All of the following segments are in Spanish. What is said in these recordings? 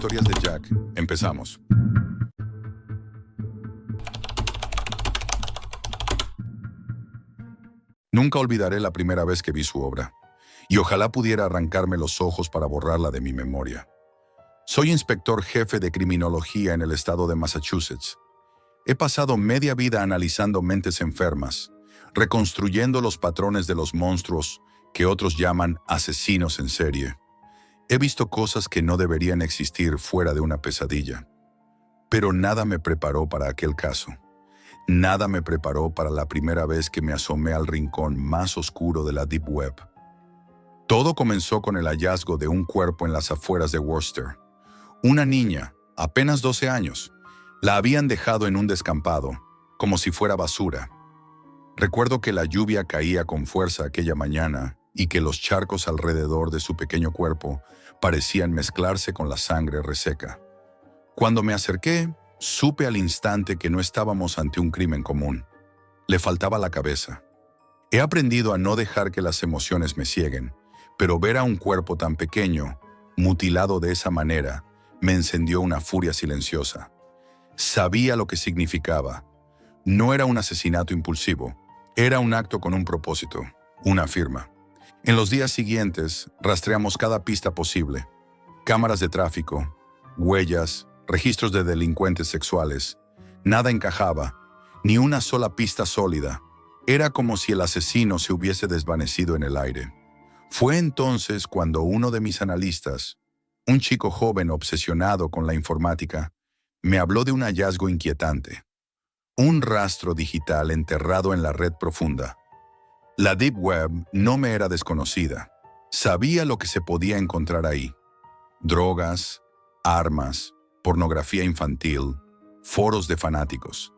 Historias de Jack. Empezamos. Nunca olvidaré la primera vez que vi su obra, y ojalá pudiera arrancarme los ojos para borrarla de mi memoria. Soy inspector jefe de criminología en el estado de Massachusetts. He pasado media vida analizando mentes enfermas, reconstruyendo los patrones de los monstruos que otros llaman asesinos en serie. He visto cosas que no deberían existir fuera de una pesadilla. Pero nada me preparó para aquel caso. Nada me preparó para la primera vez que me asomé al rincón más oscuro de la Deep Web. Todo comenzó con el hallazgo de un cuerpo en las afueras de Worcester. Una niña, apenas 12 años, la habían dejado en un descampado, como si fuera basura. Recuerdo que la lluvia caía con fuerza aquella mañana y que los charcos alrededor de su pequeño cuerpo parecían mezclarse con la sangre reseca. Cuando me acerqué, supe al instante que no estábamos ante un crimen común. Le faltaba la cabeza. He aprendido a no dejar que las emociones me cieguen, pero ver a un cuerpo tan pequeño, mutilado de esa manera, me encendió una furia silenciosa. Sabía lo que significaba. No era un asesinato impulsivo, era un acto con un propósito, una firma. En los días siguientes, rastreamos cada pista posible. Cámaras de tráfico, huellas, registros de delincuentes sexuales. Nada encajaba, ni una sola pista sólida. Era como si el asesino se hubiese desvanecido en el aire. Fue entonces cuando uno de mis analistas, un chico joven obsesionado con la informática, me habló de un hallazgo inquietante. Un rastro digital enterrado en la red profunda. La Deep Web no me era desconocida. Sabía lo que se podía encontrar ahí. Drogas, armas, pornografía infantil, foros de fanáticos.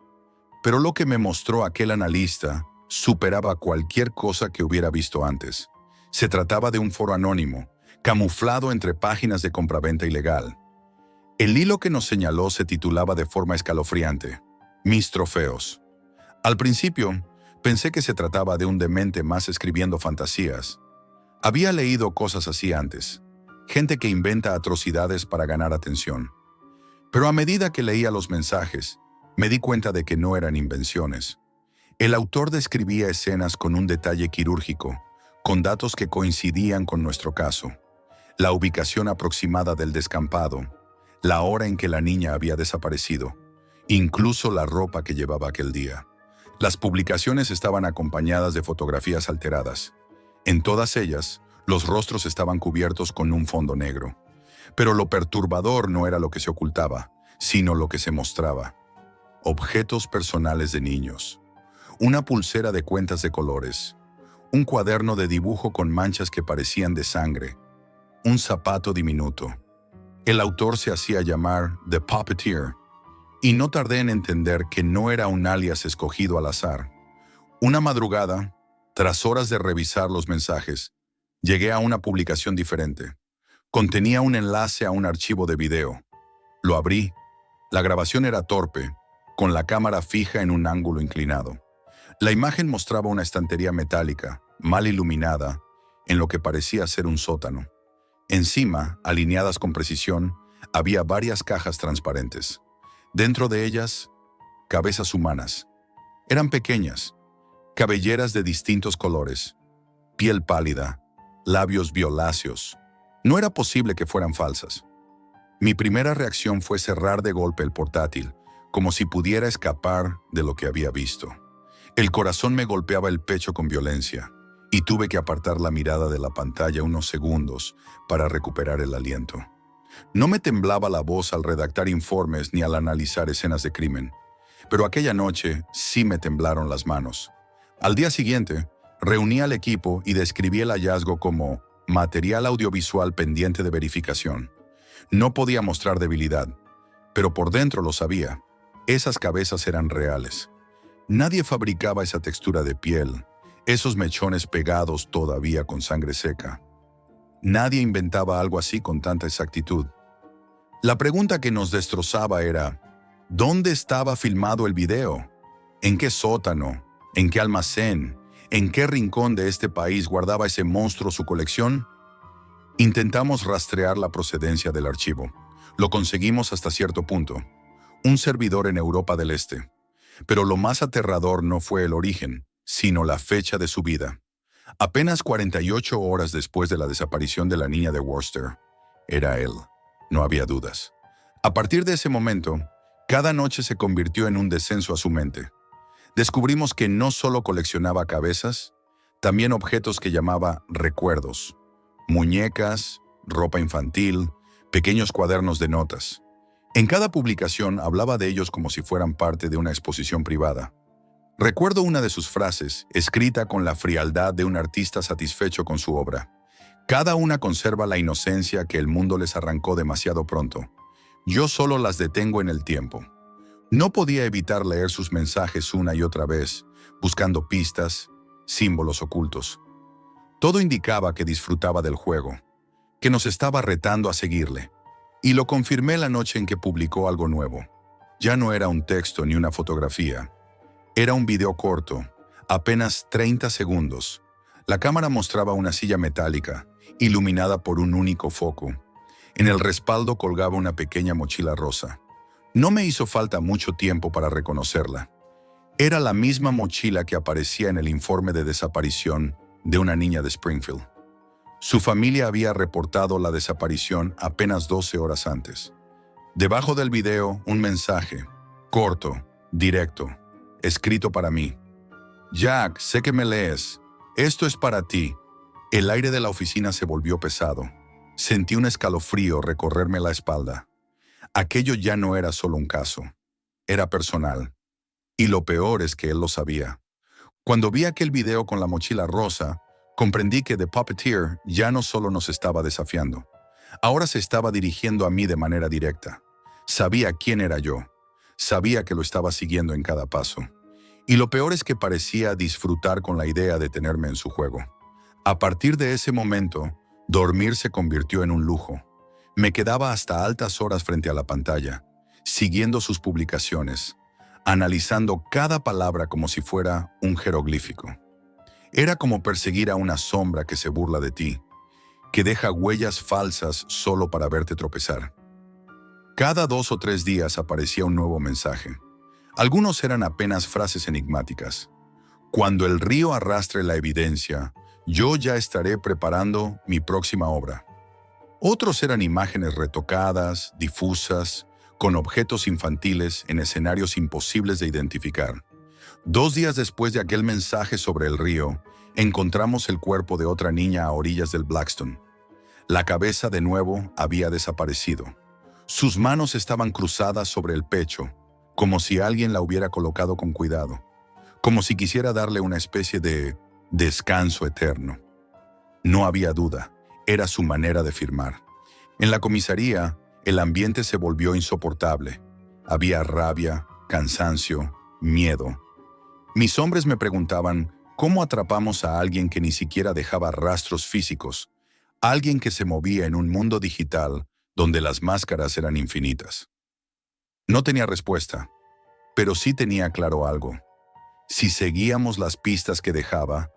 Pero lo que me mostró aquel analista superaba cualquier cosa que hubiera visto antes. Se trataba de un foro anónimo, camuflado entre páginas de compraventa ilegal. El hilo que nos señaló se titulaba de forma escalofriante: Mis trofeos. Al principio, pensé que se trataba de un demente más escribiendo fantasías. Había leído cosas así antes, gente que inventa atrocidades para ganar atención. Pero a medida que leía los mensajes, me di cuenta de que no eran invenciones. El autor describía escenas con un detalle quirúrgico, con datos que coincidían con nuestro caso. La ubicación aproximada del descampado, la hora en que la niña había desaparecido, incluso la ropa que llevaba aquel día. Las publicaciones estaban acompañadas de fotografías alteradas. En todas ellas, los rostros estaban cubiertos con un fondo negro. Pero lo perturbador no era lo que se ocultaba, sino lo que se mostraba. Objetos personales de niños. Una pulsera de cuentas de colores. Un cuaderno de dibujo con manchas que parecían de sangre. Un zapato diminuto. El autor se hacía llamar The Puppeteer. Y no tardé en entender que no era un alias escogido al azar. Una madrugada, tras horas de revisar los mensajes, llegué a una publicación diferente. Contenía un enlace a un archivo de video. Lo abrí. La grabación era torpe, con la cámara fija en un ángulo inclinado. La imagen mostraba una estantería metálica, mal iluminada, en lo que parecía ser un sótano. Encima, alineadas con precisión, había varias cajas transparentes. Dentro de ellas, cabezas humanas. Eran pequeñas, cabelleras de distintos colores, piel pálida, labios violáceos. No era posible que fueran falsas. Mi primera reacción fue cerrar de golpe el portátil, como si pudiera escapar de lo que había visto. El corazón me golpeaba el pecho con violencia, y tuve que apartar la mirada de la pantalla unos segundos para recuperar el aliento. No me temblaba la voz al redactar informes ni al analizar escenas de crimen, pero aquella noche sí me temblaron las manos. Al día siguiente, reuní al equipo y describí el hallazgo como material audiovisual pendiente de verificación. No podía mostrar debilidad, pero por dentro lo sabía. Esas cabezas eran reales. Nadie fabricaba esa textura de piel, esos mechones pegados todavía con sangre seca. Nadie inventaba algo así con tanta exactitud. La pregunta que nos destrozaba era: ¿dónde estaba filmado el video? ¿En qué sótano? ¿En qué almacén? ¿En qué rincón de este país guardaba ese monstruo su colección? Intentamos rastrear la procedencia del archivo. Lo conseguimos hasta cierto punto, un servidor en Europa del Este. Pero lo más aterrador no fue el origen, sino la fecha de su vida. Apenas 48 horas después de la desaparición de la niña de Worcester, era él. No había dudas. A partir de ese momento, cada noche se convirtió en un descenso a su mente. Descubrimos que no solo coleccionaba cabezas, también objetos que llamaba recuerdos, muñecas, ropa infantil, pequeños cuadernos de notas. En cada publicación hablaba de ellos como si fueran parte de una exposición privada. Recuerdo una de sus frases, escrita con la frialdad de un artista satisfecho con su obra. Cada una conserva la inocencia que el mundo les arrancó demasiado pronto. Yo solo las detengo en el tiempo. No podía evitar leer sus mensajes una y otra vez, buscando pistas, símbolos ocultos. Todo indicaba que disfrutaba del juego, que nos estaba retando a seguirle. Y lo confirmé la noche en que publicó algo nuevo. Ya no era un texto ni una fotografía. Era un video corto, apenas 30 segundos. La cámara mostraba una silla metálica, iluminada por un único foco. En el respaldo colgaba una pequeña mochila rosa. No me hizo falta mucho tiempo para reconocerla. Era la misma mochila que aparecía en el informe de desaparición de una niña de Springfield. Su familia había reportado la desaparición apenas 12 horas antes. Debajo del video, un mensaje, corto, directo, escrito para mí. Jack, sé que me lees. Esto es para ti. El aire de la oficina se volvió pesado. Sentí un escalofrío recorrerme la espalda. Aquello ya no era solo un caso. Era personal. Y lo peor es que él lo sabía. Cuando vi aquel video con la mochila rosa, comprendí que The Puppeteer ya no solo nos estaba desafiando. Ahora se estaba dirigiendo a mí de manera directa. Sabía quién era yo. Sabía que lo estaba siguiendo en cada paso. Y lo peor es que parecía disfrutar con la idea de tenerme en su juego. A partir de ese momento, dormir se convirtió en un lujo. Me quedaba hasta altas horas frente a la pantalla, siguiendo sus publicaciones, analizando cada palabra como si fuera un jeroglífico. Era como perseguir a una sombra que se burla de ti, que deja huellas falsas solo para verte tropezar. Cada 2 o 3 días aparecía un nuevo mensaje. Algunos eran apenas frases enigmáticas. Cuando el río arrastre la evidencia, yo ya estaré preparando mi próxima obra. Otros eran imágenes retocadas, difusas, con objetos infantiles en escenarios imposibles de identificar. 2 días después de aquel mensaje sobre el río, encontramos el cuerpo de otra niña a orillas del Blackstone. La cabeza de nuevo había desaparecido. Sus manos estaban cruzadas sobre el pecho, como si alguien la hubiera colocado con cuidado, como si quisiera darle una especie de descanso eterno. No había duda, era su manera de firmar. En la comisaría, el ambiente se volvió insoportable. Había rabia, cansancio, miedo. Mis hombres me preguntaban cómo atrapamos a alguien que ni siquiera dejaba rastros físicos, alguien que se movía en un mundo digital donde las máscaras eran infinitas. No tenía respuesta, pero sí tenía claro algo. Si seguíamos las pistas que dejaba,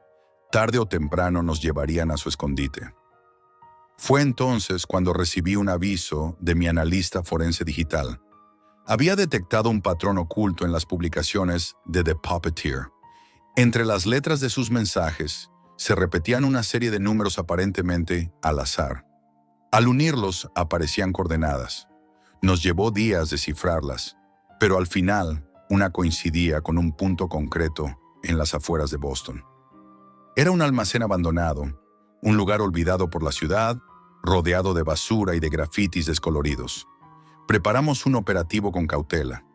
tarde o temprano nos llevarían a su escondite. Fue entonces cuando recibí un aviso de mi analista forense digital. Había detectado un patrón oculto en las publicaciones de The Puppeteer. Entre las letras de sus mensajes, se repetían una serie de números aparentemente al azar. Al unirlos, aparecían coordenadas. Nos llevó días descifrarlas, pero al final, una coincidía con un punto concreto en las afueras de Boston. Era un almacén abandonado, un lugar olvidado por la ciudad, rodeado de basura y de grafitis descoloridos. Preparamos un operativo con cautela.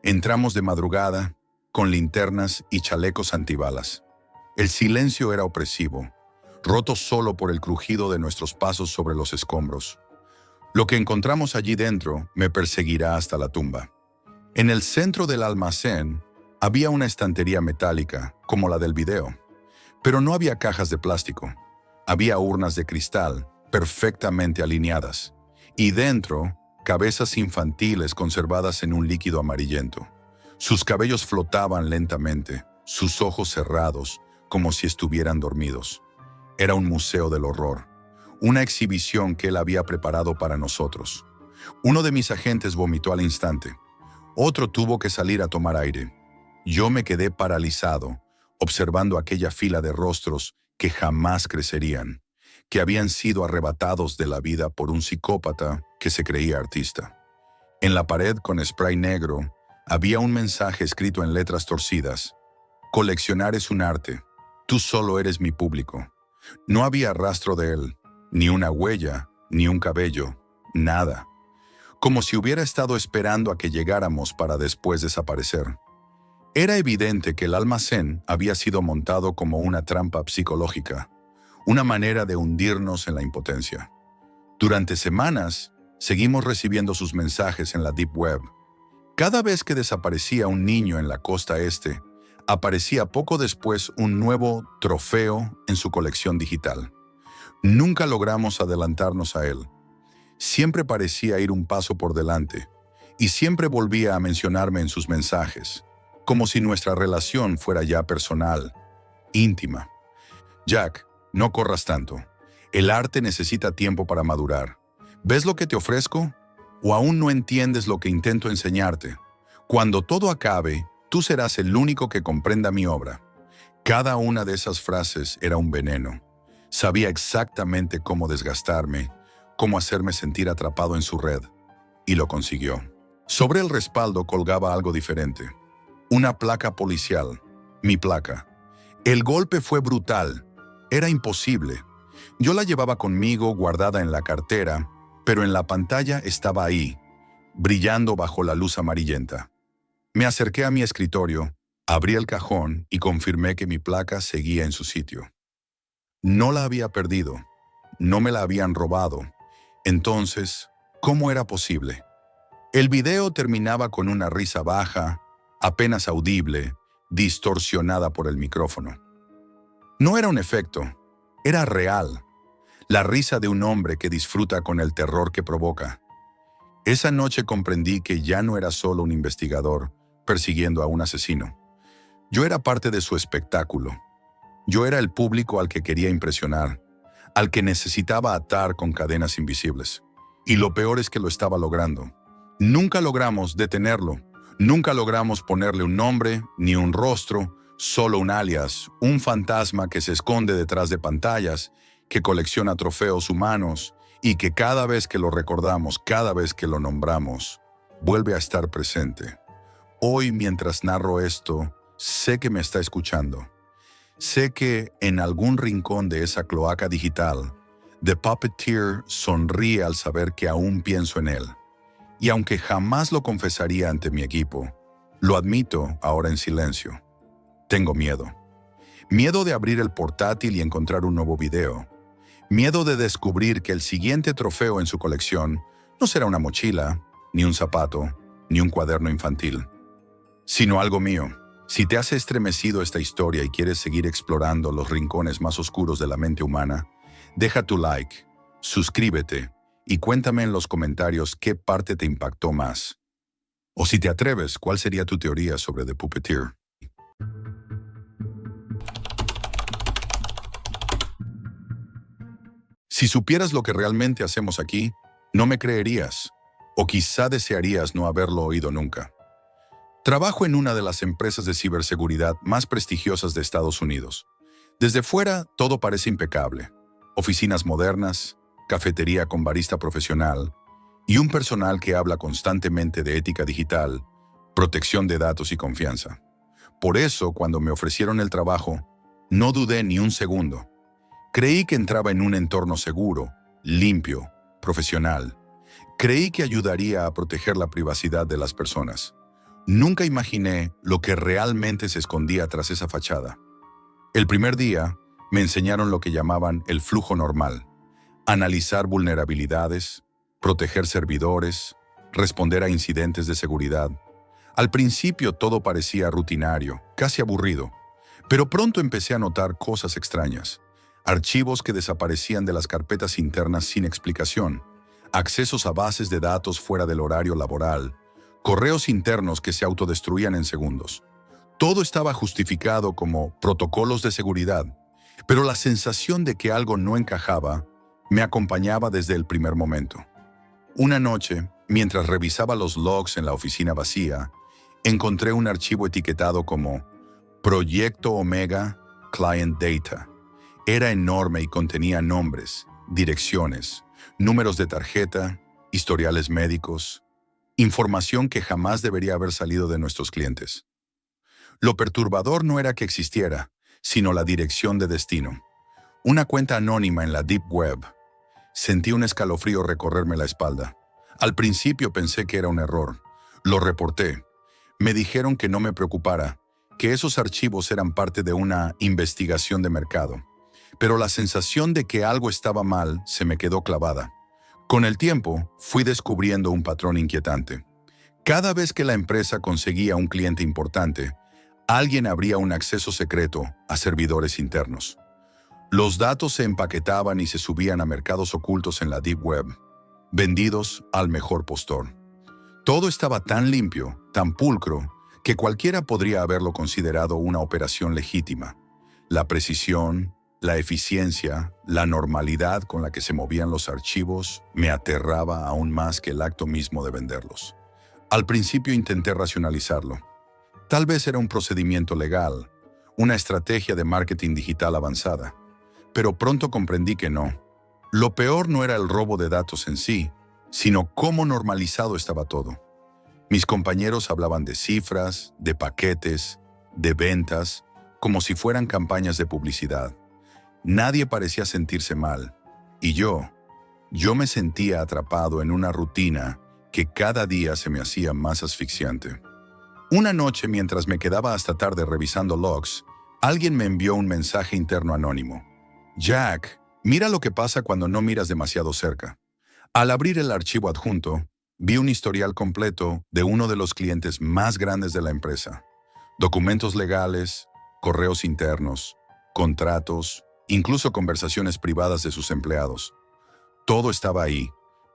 Entramos de madrugada, con linternas y chalecos antibalas. El silencio era opresivo, roto solo por el crujido de nuestros pasos sobre los escombros. Lo que encontramos allí dentro me perseguirá hasta la tumba. En el centro del almacén había una estantería metálica, como la del video. Pero no había cajas de plástico. Había urnas de cristal, perfectamente alineadas. Y dentro, cabezas infantiles conservadas en un líquido amarillento. Sus cabellos flotaban lentamente, sus ojos cerrados, como si estuvieran dormidos. Era un museo del horror, una exhibición que él había preparado para nosotros. Uno de mis agentes vomitó al instante. Otro tuvo que salir a tomar aire. Yo me quedé paralizado, observando aquella fila de rostros que jamás crecerían, que habían sido arrebatados de la vida por un psicópata que se creía artista. En la pared con spray negro había un mensaje escrito en letras torcidas. Coleccionar es un arte. Tú solo eres mi público. No había rastro de él, ni una huella, ni un cabello, nada. Como si hubiera estado esperando a que llegáramos para después desaparecer. Era evidente que el almacén había sido montado como una trampa psicológica, una manera de hundirnos en la impotencia. Durante semanas, seguimos recibiendo sus mensajes en la Deep Web. Cada vez que desaparecía un niño en la costa este, aparecía poco después un nuevo trofeo en su colección digital. Nunca logramos adelantarnos a él. Siempre parecía ir un paso por delante, y siempre volvía a mencionarme en sus mensajes, como si nuestra relación fuera ya personal, íntima. Jack, no corras tanto. El arte necesita tiempo para madurar. ¿Ves lo que te ofrezco? ¿O aún no entiendes lo que intento enseñarte? Cuando todo acabe, tú serás el único que comprenda mi obra. Cada una de esas frases era un veneno. Sabía exactamente cómo desgastarme, cómo hacerme sentir atrapado en su red. Y lo consiguió. Sobre el respaldo colgaba algo diferente. Una placa policial. Mi placa. El golpe fue brutal. Era imposible. Yo la llevaba conmigo guardada en la cartera, pero en la pantalla estaba ahí, brillando bajo la luz amarillenta. Me acerqué a mi escritorio, abrí el cajón y confirmé que mi placa seguía en su sitio. No la había perdido. No me la habían robado. Entonces, ¿cómo era posible? El video terminaba con una risa baja, apenas audible, distorsionada por el micrófono. No era un efecto, era real. La risa de un hombre que disfruta con el terror que provoca. Esa noche comprendí que ya no era solo un investigador persiguiendo a un asesino. Yo era parte de su espectáculo. Yo era el público al que quería impresionar, al que necesitaba atar con cadenas invisibles. Y lo peor es que lo estaba logrando. Nunca logramos detenerlo. Nunca logramos ponerle un nombre ni un rostro, solo un alias, un fantasma que se esconde detrás de pantallas, que colecciona trofeos humanos y que cada vez que lo recordamos, cada vez que lo nombramos, vuelve a estar presente. Hoy, mientras narro esto, sé que me está escuchando. Sé que en algún rincón de esa cloaca digital, The Puppeteer sonríe al saber que aún pienso en él. Y aunque jamás lo confesaría ante mi equipo, lo admito ahora en silencio. Tengo miedo. Miedo de abrir el portátil y encontrar un nuevo video. Miedo de descubrir que el siguiente trofeo en su colección no será una mochila, ni un zapato, ni un cuaderno infantil, sino algo mío. Si te has estremecido esta historia y quieres seguir explorando los rincones más oscuros de la mente humana, deja tu like, suscríbete y cuéntame en los comentarios qué parte te impactó más. O si te atreves, ¿cuál sería tu teoría sobre The Puppeteer? Si supieras lo que realmente hacemos aquí, no me creerías, o quizá desearías no haberlo oído nunca. Trabajo en una de las empresas de ciberseguridad más prestigiosas de Estados Unidos. Desde fuera, todo parece impecable. Oficinas modernas, cafetería con barista profesional y un personal que habla constantemente de ética digital, protección de datos y confianza. Por eso, cuando me ofrecieron el trabajo, no dudé ni un segundo. Creí que entraba en un entorno seguro, limpio, profesional. Creí que ayudaría a proteger la privacidad de las personas. Nunca imaginé lo que realmente se escondía tras esa fachada. El primer día, me enseñaron lo que llamaban el flujo normal. Analizar vulnerabilidades, proteger servidores, responder a incidentes de seguridad. Al principio todo parecía rutinario, casi aburrido, pero pronto empecé a notar cosas extrañas. Archivos que desaparecían de las carpetas internas sin explicación, accesos a bases de datos fuera del horario laboral, correos internos que se autodestruían en segundos. Todo estaba justificado como protocolos de seguridad, pero la sensación de que algo no encajaba me acompañaba desde el primer momento. Una noche, mientras revisaba los logs en la oficina vacía, encontré un archivo etiquetado como Proyecto Omega Client Data. Era enorme y contenía nombres, direcciones, números de tarjeta, historiales médicos, información que jamás debería haber salido de nuestros clientes. Lo perturbador no era que existiera, sino la dirección de destino. Una cuenta anónima en la Deep Web. Sentí un escalofrío recorrerme la espalda. Al principio pensé que era un error. Lo reporté. Me dijeron que no me preocupara, que esos archivos eran parte de una investigación de mercado. Pero la sensación de que algo estaba mal se me quedó clavada. Con el tiempo, fui descubriendo un patrón inquietante. Cada vez que la empresa conseguía un cliente importante, alguien abría un acceso secreto a servidores internos. Los datos se empaquetaban y se subían a mercados ocultos en la Deep Web, vendidos al mejor postor. Todo estaba tan limpio, tan pulcro, que cualquiera podría haberlo considerado una operación legítima. La precisión, la eficiencia, la normalidad con la que se movían los archivos me aterraba aún más que el acto mismo de venderlos. Al principio intenté racionalizarlo. Tal vez era un procedimiento legal, una estrategia de marketing digital avanzada, pero pronto comprendí que no. Lo peor no era el robo de datos en sí, sino cómo normalizado estaba todo. Mis compañeros hablaban de cifras, de paquetes, de ventas, como si fueran campañas de publicidad. Nadie parecía sentirse mal, y yo me sentía atrapado en una rutina que cada día se me hacía más asfixiante. Una noche, mientras me quedaba hasta tarde revisando logs, alguien me envió un mensaje interno anónimo. Jack, mira lo que pasa cuando no miras demasiado cerca. Al abrir el archivo adjunto, vi un historial completo de uno de los clientes más grandes de la empresa. Documentos legales, correos internos, contratos, incluso conversaciones privadas de sus empleados. Todo estaba ahí,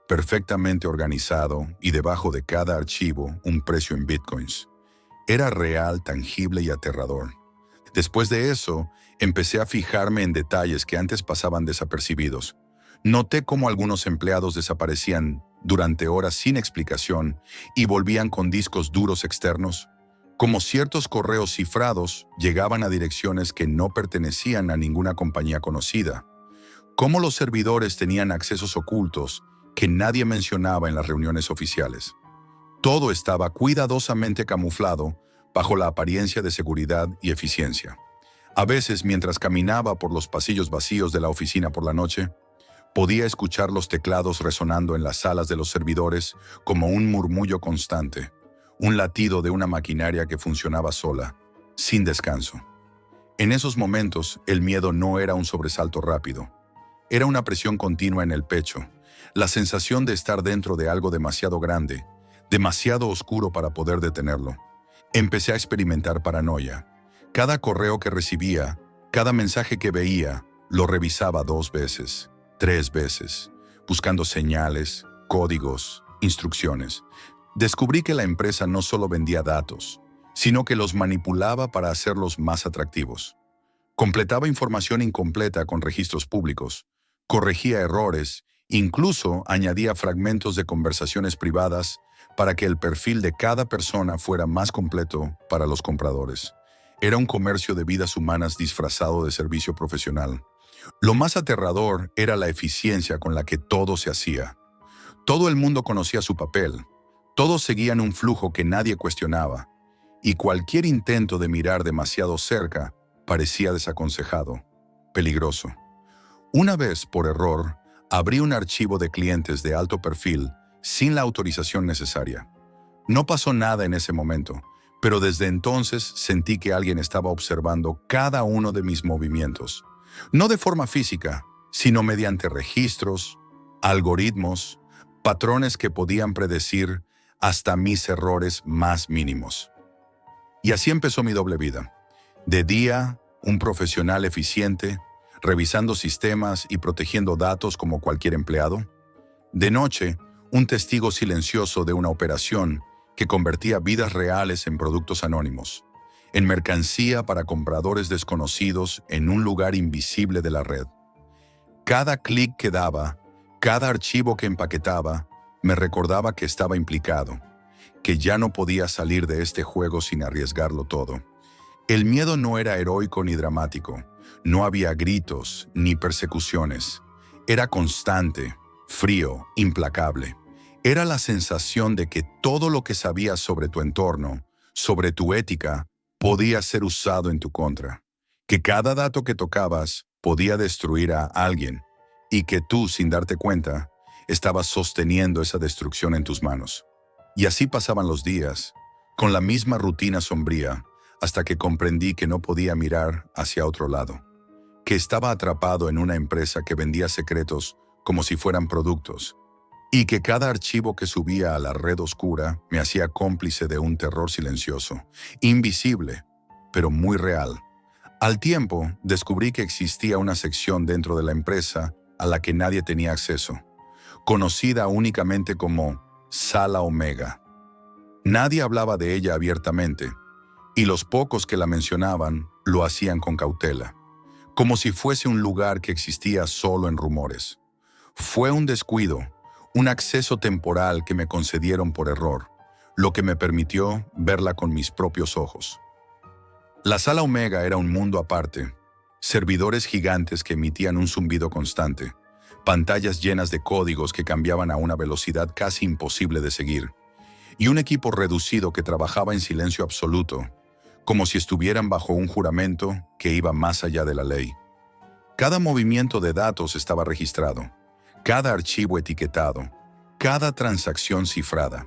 perfectamente organizado, y debajo de cada archivo un precio en bitcoins. Era real, tangible y aterrador. Después de eso, empecé a fijarme en detalles que antes pasaban desapercibidos. Noté cómo algunos empleados desaparecían durante horas sin explicación y volvían con discos duros externos, como ciertos correos cifrados llegaban a direcciones que no pertenecían a ninguna compañía conocida, cómo los servidores tenían accesos ocultos que nadie mencionaba en las reuniones oficiales. Todo estaba cuidadosamente camuflado bajo la apariencia de seguridad y eficiencia. A veces, mientras caminaba por los pasillos vacíos de la oficina por la noche, podía escuchar los teclados resonando en las salas de los servidores como un murmullo constante, un latido de una maquinaria que funcionaba sola, sin descanso. En esos momentos, el miedo no era un sobresalto rápido. Era una presión continua en el pecho, la sensación de estar dentro de algo demasiado grande, demasiado oscuro para poder detenerlo. Empecé a experimentar paranoia. Cada correo que recibía, cada mensaje que veía, lo revisaba 2 veces, 3 veces, buscando señales, códigos, instrucciones. Descubrí que la empresa no solo vendía datos, sino que los manipulaba para hacerlos más atractivos. Completaba información incompleta con registros públicos, corregía errores, incluso añadía fragmentos de conversaciones privadas para que el perfil de cada persona fuera más completo para los compradores. Era un comercio de vidas humanas disfrazado de servicio profesional. Lo más aterrador era la eficiencia con la que todo se hacía. Todo el mundo conocía su papel, todos seguían un flujo que nadie cuestionaba, y cualquier intento de mirar demasiado cerca parecía desaconsejado, peligroso. Una vez, por error, abrí un archivo de clientes de alto perfil sin la autorización necesaria. No pasó nada en ese momento, pero desde entonces sentí que alguien estaba observando cada uno de mis movimientos. No de forma física, sino mediante registros, algoritmos, patrones que podían predecir hasta mis errores más mínimos. Y así empezó mi doble vida. De día, un profesional eficiente, revisando sistemas y protegiendo datos como cualquier empleado. De noche, un testigo silencioso de una operación que convertía vidas reales en productos anónimos, en mercancía para compradores desconocidos en un lugar invisible de la red. Cada clic que daba, cada archivo que empaquetaba, me recordaba que estaba implicado, que ya no podía salir de este juego sin arriesgarlo todo. El miedo no era heroico ni dramático, no había gritos ni persecuciones. Era constante, frío, implacable. Era la sensación de que todo lo que sabías sobre tu entorno, sobre tu ética, podía ser usado en tu contra. Que cada dato que tocabas podía destruir a alguien y que tú, sin darte cuenta, estabas sosteniendo esa destrucción en tus manos. Y así pasaban los días, con la misma rutina sombría, hasta que comprendí que no podía mirar hacia otro lado, que estaba atrapado en una empresa que vendía secretos como si fueran productos, y que cada archivo que subía a la red oscura me hacía cómplice de un terror silencioso, invisible, pero muy real. Al tiempo, descubrí que existía una sección dentro de la empresa a la que nadie tenía acceso, conocida únicamente como Sala Omega. Nadie hablaba de ella abiertamente, y los pocos que la mencionaban lo hacían con cautela, como si fuese un lugar que existía solo en rumores. Fue un descuido, un acceso temporal que me concedieron por error, lo que me permitió verla con mis propios ojos. La Sala Omega era un mundo aparte, servidores gigantes que emitían un zumbido constante, pantallas llenas de códigos que cambiaban a una velocidad casi imposible de seguir, y un equipo reducido que trabajaba en silencio absoluto, como si estuvieran bajo un juramento que iba más allá de la ley. Cada movimiento de datos estaba registrado, cada archivo etiquetado, cada transacción cifrada.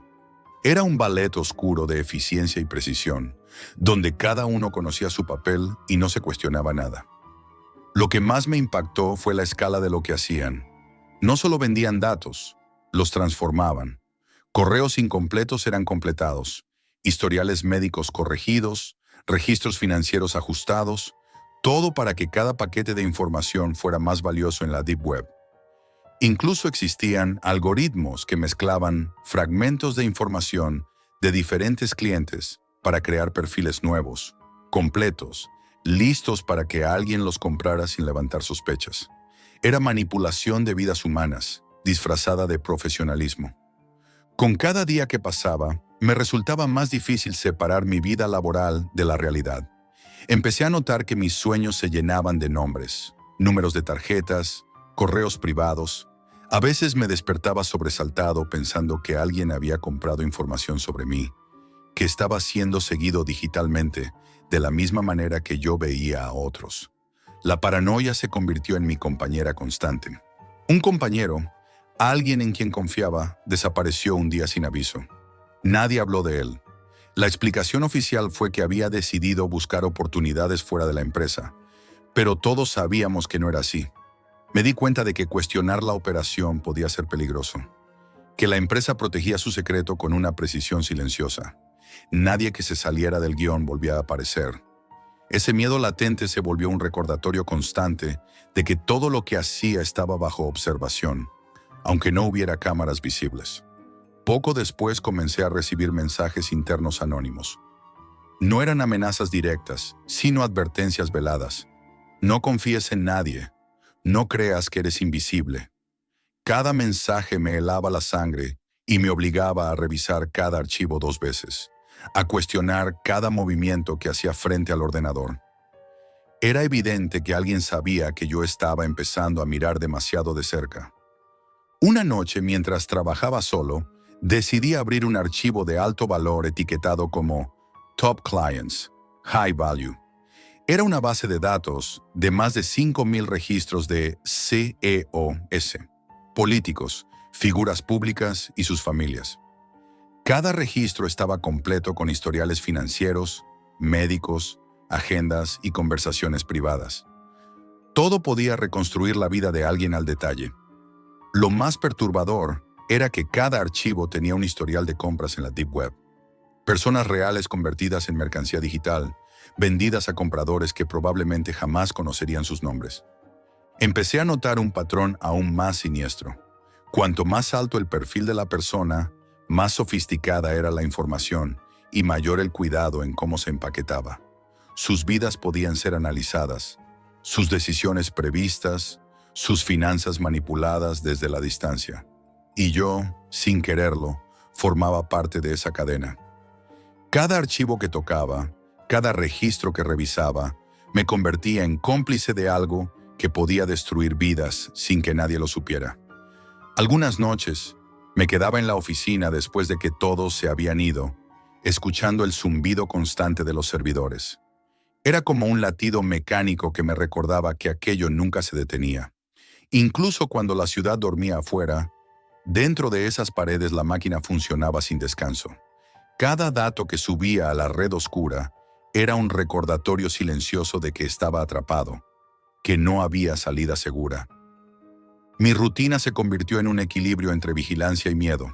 Era un ballet oscuro de eficiencia y precisión, donde cada uno conocía su papel y no se cuestionaba nada. Lo que más me impactó fue la escala de lo que hacían. No solo vendían datos, los transformaban. Correos incompletos eran completados, historiales médicos corregidos, registros financieros ajustados, todo para que cada paquete de información fuera más valioso en la Deep Web. Incluso existían algoritmos que mezclaban fragmentos de información de diferentes clientes para crear perfiles nuevos, completos, listos para que alguien los comprara sin levantar sospechas. Era manipulación de vidas humanas, disfrazada de profesionalismo. Con cada día que pasaba, me resultaba más difícil separar mi vida laboral de la realidad. Empecé a notar que mis sueños se llenaban de nombres, números de tarjetas, correos privados. A veces me despertaba sobresaltado pensando que alguien había comprado información sobre mí, que estaba siendo seguido digitalmente, de la misma manera que yo veía a otros. La paranoia se convirtió en mi compañera constante. Un compañero, alguien en quien confiaba, desapareció un día sin aviso. Nadie habló de él. La explicación oficial fue que había decidido buscar oportunidades fuera de la empresa, pero todos sabíamos que no era así. Me di cuenta de que cuestionar la operación podía ser peligroso, que la empresa protegía su secreto con una precisión silenciosa. Nadie que se saliera del guión volvía a aparecer. Ese miedo latente se volvió un recordatorio constante de que todo lo que hacía estaba bajo observación, aunque no hubiera cámaras visibles. Poco después comencé a recibir mensajes internos anónimos. No eran amenazas directas, sino advertencias veladas. No confíes en nadie. No creas que eres invisible. Cada mensaje me helaba la sangre y me obligaba a revisar cada archivo 2 veces, a cuestionar cada movimiento que hacía frente al ordenador. Era evidente que alguien sabía que yo estaba empezando a mirar demasiado de cerca. Una noche, mientras trabajaba solo, decidí abrir un archivo de alto valor etiquetado como Top Clients, High Value. Era una base de datos de más de 5,000 registros de CEOs, políticos, figuras públicas y sus familias. Cada registro estaba completo con historiales financieros, médicos, agendas y conversaciones privadas. Todo podía reconstruir la vida de alguien al detalle. Lo más perturbador era que cada archivo tenía un historial de compras en la Deep Web. Personas reales convertidas en mercancía digital, vendidas a compradores que probablemente jamás conocerían sus nombres. Empecé a notar un patrón aún más siniestro. Cuanto más alto el perfil de la persona, más sofisticada era la información y mayor el cuidado en cómo se empaquetaba. Sus vidas podían ser analizadas, sus decisiones previstas, sus finanzas manipuladas desde la distancia. Y yo, sin quererlo, formaba parte de esa cadena. Cada archivo que tocaba, cada registro que revisaba, me convertía en cómplice de algo que podía destruir vidas sin que nadie lo supiera. Algunas noches, me quedaba en la oficina después de que todos se habían ido, escuchando el zumbido constante de los servidores. Era como un latido mecánico que me recordaba que aquello nunca se detenía. Incluso cuando la ciudad dormía afuera, dentro de esas paredes la máquina funcionaba sin descanso. Cada dato que subía a la red oscura era un recordatorio silencioso de que estaba atrapado, que no había salida segura. Mi rutina se convirtió en un equilibrio entre vigilancia y miedo.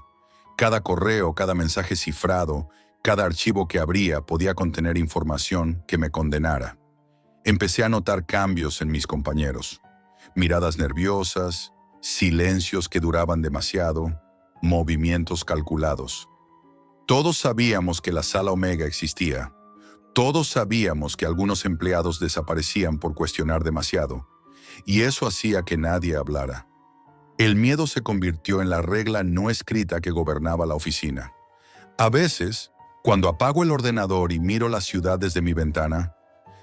Cada correo, cada mensaje cifrado, cada archivo que abría podía contener información que me condenara. Empecé a notar cambios en mis compañeros. Miradas nerviosas, silencios que duraban demasiado, movimientos calculados. Todos sabíamos que la Sala Omega existía. Todos sabíamos que algunos empleados desaparecían por cuestionar demasiado, y eso hacía que nadie hablara. El miedo se convirtió en la regla no escrita que gobernaba la oficina. A veces, cuando apago el ordenador y miro la ciudad desde mi ventana,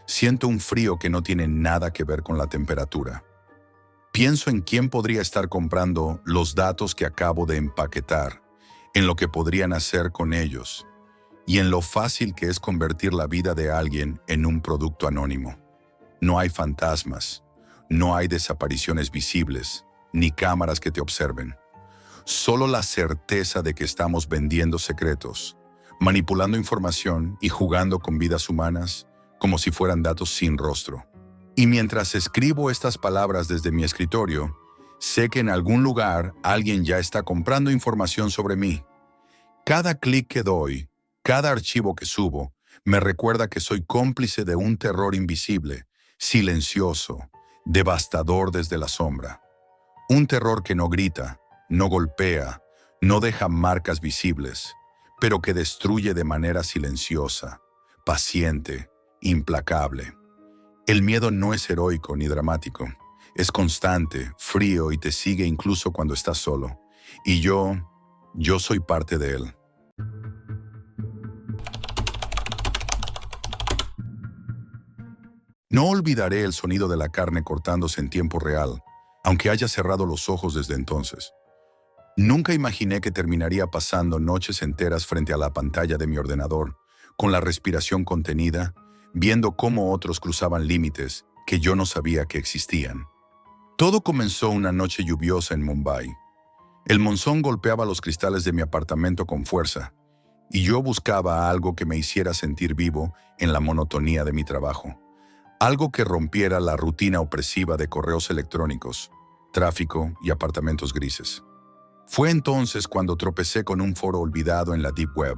siento un frío que no tiene nada que ver con la temperatura. Pienso en quién podría estar comprando los datos que acabo de empaquetar, en lo que podrían hacer con ellos, y en lo fácil que es convertir la vida de alguien en un producto anónimo. No hay fantasmas, no hay desapariciones visibles, ni cámaras que te observen. Solo la certeza de que estamos vendiendo secretos, manipulando información y jugando con vidas humanas como si fueran datos sin rostro. Y mientras escribo estas palabras desde mi escritorio, sé que en algún lugar alguien ya está comprando información sobre mí. Cada clic que doy, cada archivo que subo, me recuerda que soy cómplice de un terror invisible, silencioso, devastador desde la sombra. Un terror que no grita, no golpea, no deja marcas visibles, pero que destruye de manera silenciosa, paciente, implacable. El miedo no es heroico ni dramático. Es constante, frío y te sigue incluso cuando estás solo. Y yo soy parte de él. No olvidaré el sonido de la carne cortándose en tiempo real, aunque haya cerrado los ojos desde entonces. Nunca imaginé que terminaría pasando noches enteras frente a la pantalla de mi ordenador, con la respiración contenida, viendo cómo otros cruzaban límites que yo no sabía que existían. Todo comenzó una noche lluviosa en Mumbai. El monzón golpeaba los cristales de mi apartamento con fuerza, y yo buscaba algo que me hiciera sentir vivo en la monotonía de mi trabajo. Algo que rompiera la rutina opresiva de correos electrónicos, tráfico y apartamentos grises. Fue entonces cuando tropecé con un foro olvidado en la Deep Web,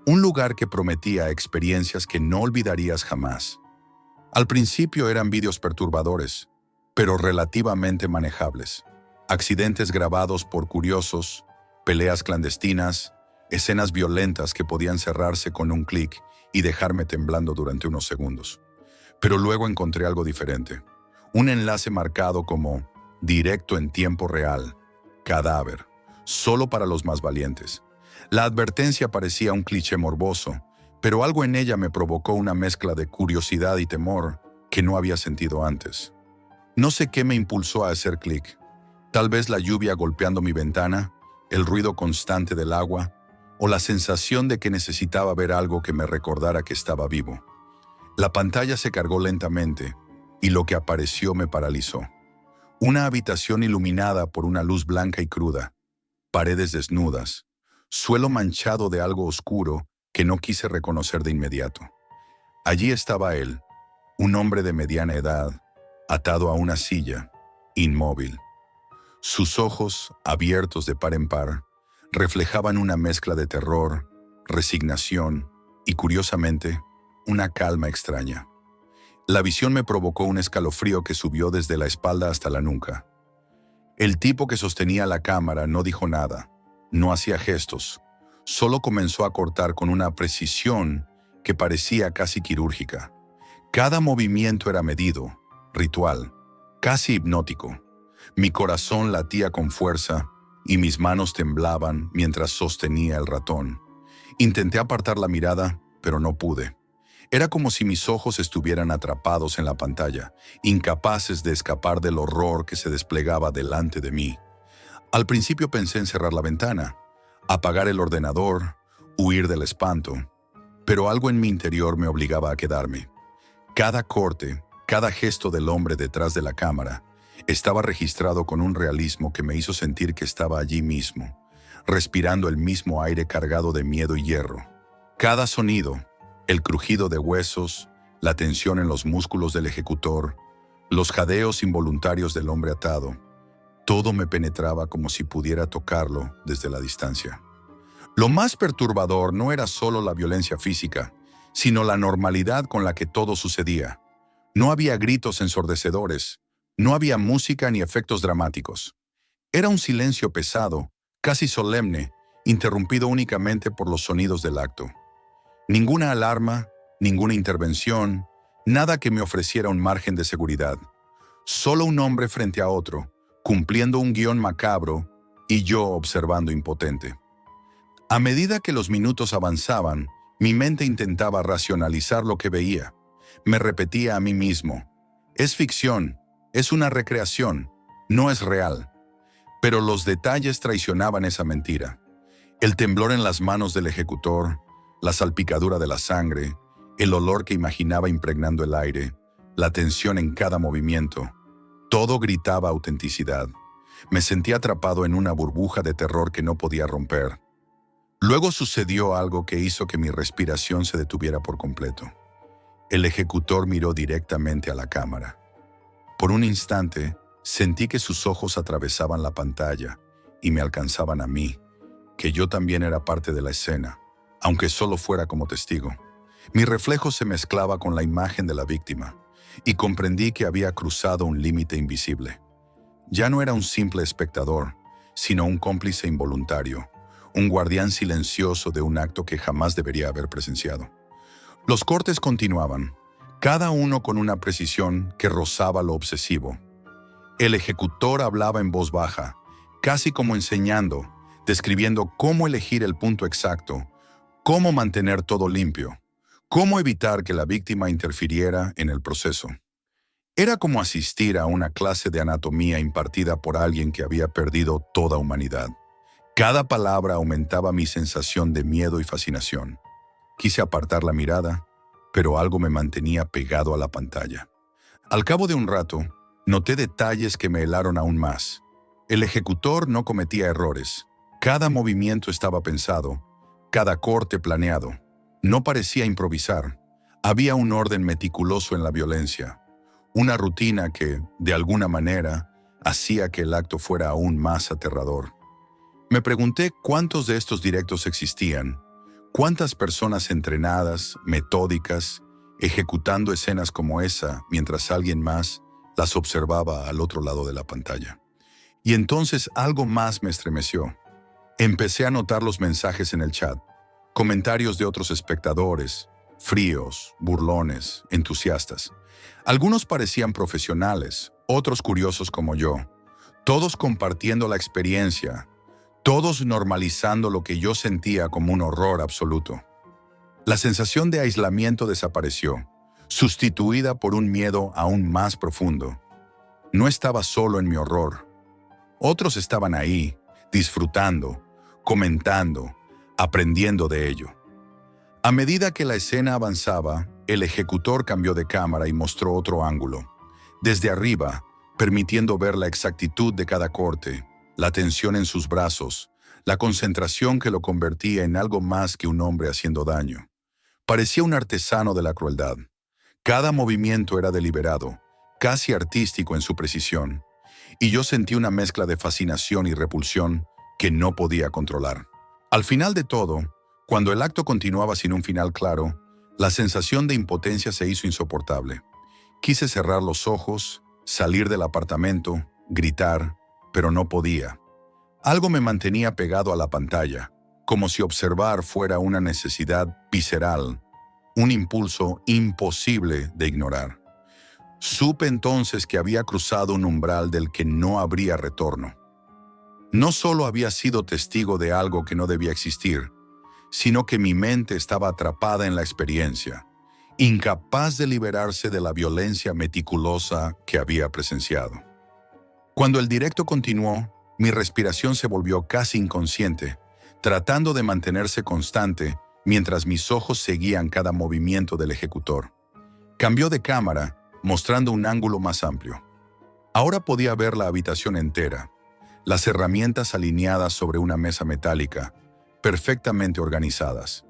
un lugar que prometía experiencias que no olvidarías jamás. Al principio eran vídeos perturbadores, pero relativamente manejables. Accidentes grabados por curiosos, peleas clandestinas, escenas violentas que podían cerrarse con un clic y dejarme temblando durante unos segundos. Pero luego encontré algo diferente. Un enlace marcado como directo en tiempo real, cadáver, solo para los más valientes. La advertencia parecía un cliché morboso, pero algo en ella me provocó una mezcla de curiosidad y temor que no había sentido antes. No sé qué me impulsó a hacer clic. Tal vez la lluvia golpeando mi ventana, el ruido constante del agua, o la sensación de que necesitaba ver algo que me recordara que estaba vivo. La pantalla se cargó lentamente, y lo que apareció me paralizó. Una habitación iluminada por una luz blanca y cruda, paredes desnudas, suelo manchado de algo oscuro que no quise reconocer de inmediato. Allí estaba él, un hombre de mediana edad, atado a una silla, inmóvil. Sus ojos, abiertos de par en par, reflejaban una mezcla de terror, resignación y, curiosamente, una calma extraña. La visión me provocó un escalofrío que subió desde la espalda hasta la nuca. El tipo que sostenía la cámara no dijo nada, no hacía gestos, solo comenzó a cortar con una precisión que parecía casi quirúrgica. Cada movimiento era medido, ritual, casi hipnótico. Mi corazón latía con fuerza, y mis manos temblaban mientras sostenía el ratón. Intenté apartar la mirada, pero no pude. Era como si mis ojos estuvieran atrapados en la pantalla, incapaces de escapar del horror que se desplegaba delante de mí. Al principio pensé en cerrar la ventana, apagar el ordenador, huir del espanto, pero algo en mi interior me obligaba a quedarme. Cada corte, cada gesto del hombre detrás de la cámara, estaba registrado con un realismo que me hizo sentir que estaba allí mismo, respirando el mismo aire cargado de miedo y hierro. Cada sonido, el crujido de huesos, la tensión en los músculos del ejecutor, los jadeos involuntarios del hombre atado, todo me penetraba como si pudiera tocarlo desde la distancia. Lo más perturbador no era solo la violencia física, sino la normalidad con la que todo sucedía. No había gritos ensordecedores, no había música ni efectos dramáticos. Era un silencio pesado, casi solemne, interrumpido únicamente por los sonidos del acto. Ninguna alarma, ninguna intervención, nada que me ofreciera un margen de seguridad. Solo un hombre frente a otro, cumpliendo un guión macabro y yo observando impotente. A medida que los minutos avanzaban, mi mente intentaba racionalizar lo que veía. Me repetía a mí mismo: es ficción, es una recreación, no es real. Pero los detalles traicionaban esa mentira. El temblor en las manos del ejecutor, la salpicadura de la sangre, el olor que imaginaba impregnando el aire, la tensión en cada movimiento. Todo gritaba autenticidad. Me sentía atrapado en una burbuja de terror que no podía romper. Luego sucedió algo que hizo que mi respiración se detuviera por completo. El ejecutor miró directamente a la cámara. Por un instante, sentí que sus ojos atravesaban la pantalla y me alcanzaban a mí, que yo también era parte de la escena, aunque solo fuera como testigo. Mi reflejo se mezclaba con la imagen de la víctima y comprendí que había cruzado un límite invisible. Ya no era un simple espectador, sino un cómplice involuntario, un guardián silencioso de un acto que jamás debería haber presenciado. Los cortes continuaban, cada uno con una precisión que rozaba lo obsesivo. El ejecutor hablaba en voz baja, casi como enseñando, describiendo cómo elegir el punto exacto, cómo mantener todo limpio, cómo evitar que la víctima interfiriera en el proceso. Era como asistir a una clase de anatomía impartida por alguien que había perdido toda humanidad. Cada palabra aumentaba mi sensación de miedo y fascinación. Quise apartar la mirada, pero algo me mantenía pegado a la pantalla. Al cabo de un rato, noté detalles que me helaron aún más. El ejecutor no cometía errores. Cada movimiento estaba pensado, cada corte planeado. No parecía improvisar. Había un orden meticuloso en la violencia, una rutina que, de alguna manera, hacía que el acto fuera aún más aterrador. Me pregunté cuántos de estos directos existían, cuántas personas entrenadas, metódicas, ejecutando escenas como esa mientras alguien más las observaba al otro lado de la pantalla. Y entonces algo más me estremeció. Empecé a notar los mensajes en el chat, comentarios de otros espectadores, fríos, burlones, entusiastas. Algunos parecían profesionales, otros curiosos como yo, todos compartiendo la experiencia, todos normalizando lo que yo sentía como un horror absoluto. La sensación de aislamiento desapareció, sustituida por un miedo aún más profundo. No estaba solo en mi horror. Otros estaban ahí, disfrutando, comentando, aprendiendo de ello. A medida que la escena avanzaba, el ejecutor cambió de cámara y mostró otro ángulo. Desde arriba, permitiendo ver la exactitud de cada corte, la tensión en sus brazos, la concentración que lo convertía en algo más que un hombre haciendo daño. Parecía un artesano de la crueldad. Cada movimiento era deliberado, casi artístico en su precisión, y yo sentí una mezcla de fascinación y repulsión que no podía controlar. Al final de todo, cuando el acto continuaba sin un final claro, la sensación de impotencia se hizo insoportable. Quise cerrar los ojos, salir del apartamento, gritar, pero no podía. Algo me mantenía pegado a la pantalla, como si observar fuera una necesidad visceral, un impulso imposible de ignorar. Supe entonces que había cruzado un umbral del que no habría retorno. No solo había sido testigo de algo que no debía existir, sino que mi mente estaba atrapada en la experiencia, incapaz de liberarse de la violencia meticulosa que había presenciado. Cuando el directo continuó, mi respiración se volvió casi inconsciente, tratando de mantenerse constante mientras mis ojos seguían cada movimiento del ejecutor. Cambió de cámara, mostrando un ángulo más amplio. Ahora podía ver la habitación entera, las herramientas alineadas sobre una mesa metálica, perfectamente organizadas.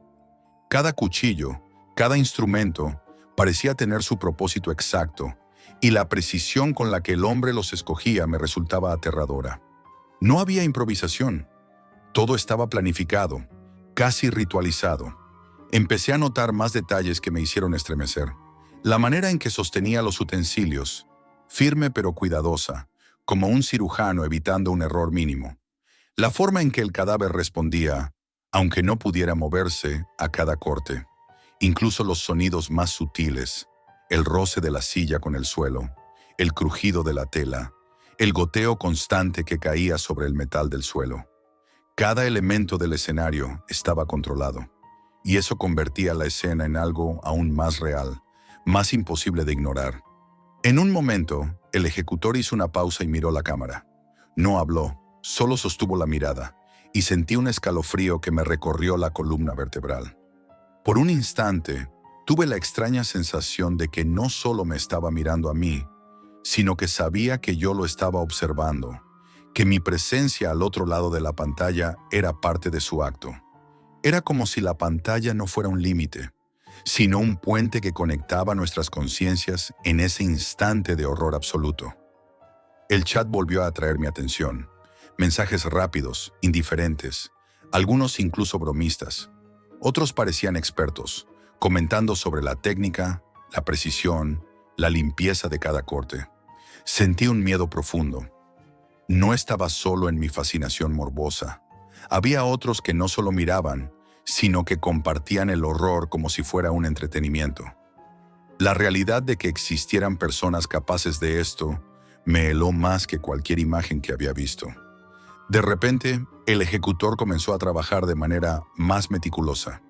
Cada cuchillo, cada instrumento, parecía tener su propósito exacto, y la precisión con la que el hombre los escogía me resultaba aterradora. No había improvisación. Todo estaba planificado, casi ritualizado. Empecé a notar más detalles que me hicieron estremecer. La manera en que sostenía los utensilios, firme pero cuidadosa, como un cirujano evitando un error mínimo. La forma en que el cadáver respondía, aunque no pudiera moverse, a cada corte. Incluso los sonidos más sutiles, el roce de la silla con el suelo, el crujido de la tela, el goteo constante que caía sobre el metal del suelo. Cada elemento del escenario estaba controlado, y eso convertía la escena en algo aún más real, más imposible de ignorar. En un momento, el ejecutor hizo una pausa y miró la cámara. No habló, solo sostuvo la mirada, y sentí un escalofrío que me recorrió la columna vertebral. Por un instante, tuve la extraña sensación de que no solo me estaba mirando a mí, sino que sabía que yo lo estaba observando, que mi presencia al otro lado de la pantalla era parte de su acto. Era como si la pantalla no fuera un límite, sino un puente que conectaba nuestras conciencias en ese instante de horror absoluto. El chat volvió a atraer mi atención. Mensajes rápidos, indiferentes, algunos incluso bromistas. Otros parecían expertos, comentando sobre la técnica, la precisión, la limpieza de cada corte. Sentí un miedo profundo. No estaba solo en mi fascinación morbosa. Había otros que no solo miraban, sino que compartían el horror como si fuera un entretenimiento. La realidad de que existieran personas capaces de esto me heló más que cualquier imagen que había visto. De repente, el ejecutor comenzó a trabajar de manera más meticulosa.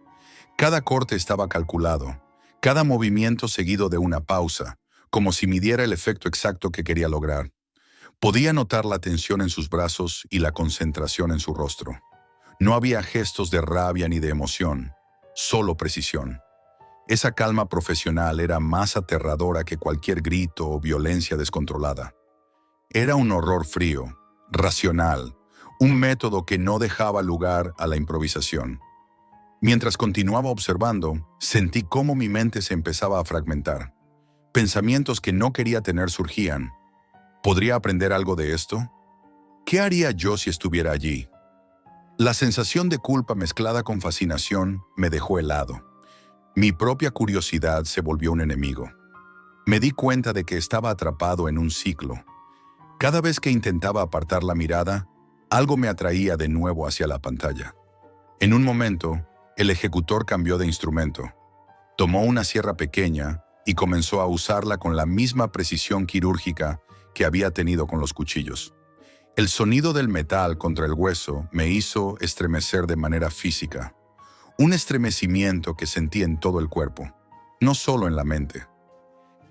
Cada corte estaba calculado, cada movimiento seguido de una pausa, como si midiera el efecto exacto que quería lograr. Podía notar la tensión en sus brazos y la concentración en su rostro. No había gestos de rabia ni de emoción, solo precisión. Esa calma profesional era más aterradora que cualquier grito o violencia descontrolada. Era un horror frío, racional, un método que no dejaba lugar a la improvisación. Mientras continuaba observando, sentí cómo mi mente se empezaba a fragmentar. Pensamientos que no quería tener surgían. ¿Podría aprender algo de esto? ¿Qué haría yo si estuviera allí? La sensación de culpa mezclada con fascinación me dejó helado. Mi propia curiosidad se volvió un enemigo. Me di cuenta de que estaba atrapado en un ciclo. Cada vez que intentaba apartar la mirada, algo me atraía de nuevo hacia la pantalla. En un momento, el ejecutor cambió de instrumento. Tomó una sierra pequeña y comenzó a usarla con la misma precisión quirúrgica que había tenido con los cuchillos. El sonido del metal contra el hueso me hizo estremecer de manera física. Un estremecimiento que sentí en todo el cuerpo, no solo en la mente.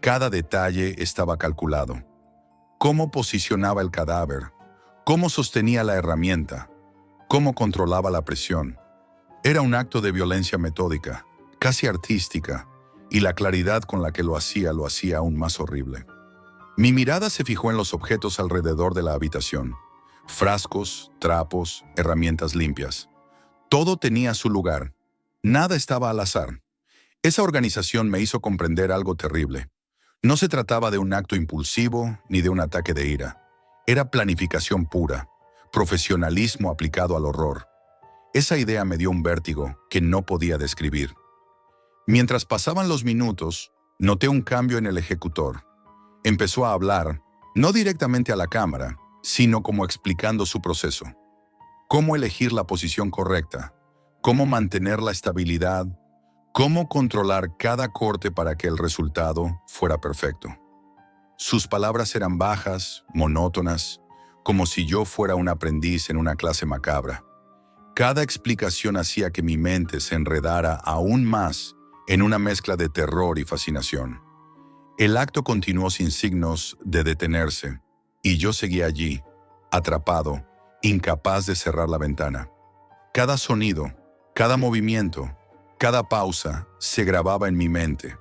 Cada detalle estaba calculado. Cómo posicionaba el cadáver, cómo sostenía la herramienta, cómo controlaba la presión. Era un acto de violencia metódica, casi artística, y la claridad con la que lo hacía aún más horrible. Mi mirada se fijó en los objetos alrededor de la habitación. Frascos, trapos, herramientas limpias. Todo tenía su lugar. Nada estaba al azar. Esa organización me hizo comprender algo terrible. No se trataba de un acto impulsivo ni de un ataque de ira. Era planificación pura, profesionalismo aplicado al horror. Esa idea me dio un vértigo que no podía describir. Mientras pasaban los minutos, noté un cambio en el ejecutor. Empezó a hablar, no directamente a la cámara, sino como explicando su proceso. Cómo elegir la posición correcta, cómo mantener la estabilidad, cómo controlar cada corte para que el resultado fuera perfecto. Sus palabras eran bajas, monótonas, como si yo fuera un aprendiz en una clase macabra. Cada explicación hacía que mi mente se enredara aún más en una mezcla de terror y fascinación. El acto continuó sin signos de detenerse, y yo seguía allí, atrapado, incapaz de cerrar la ventana. Cada sonido, cada movimiento, cada pausa se grababa en mi mente.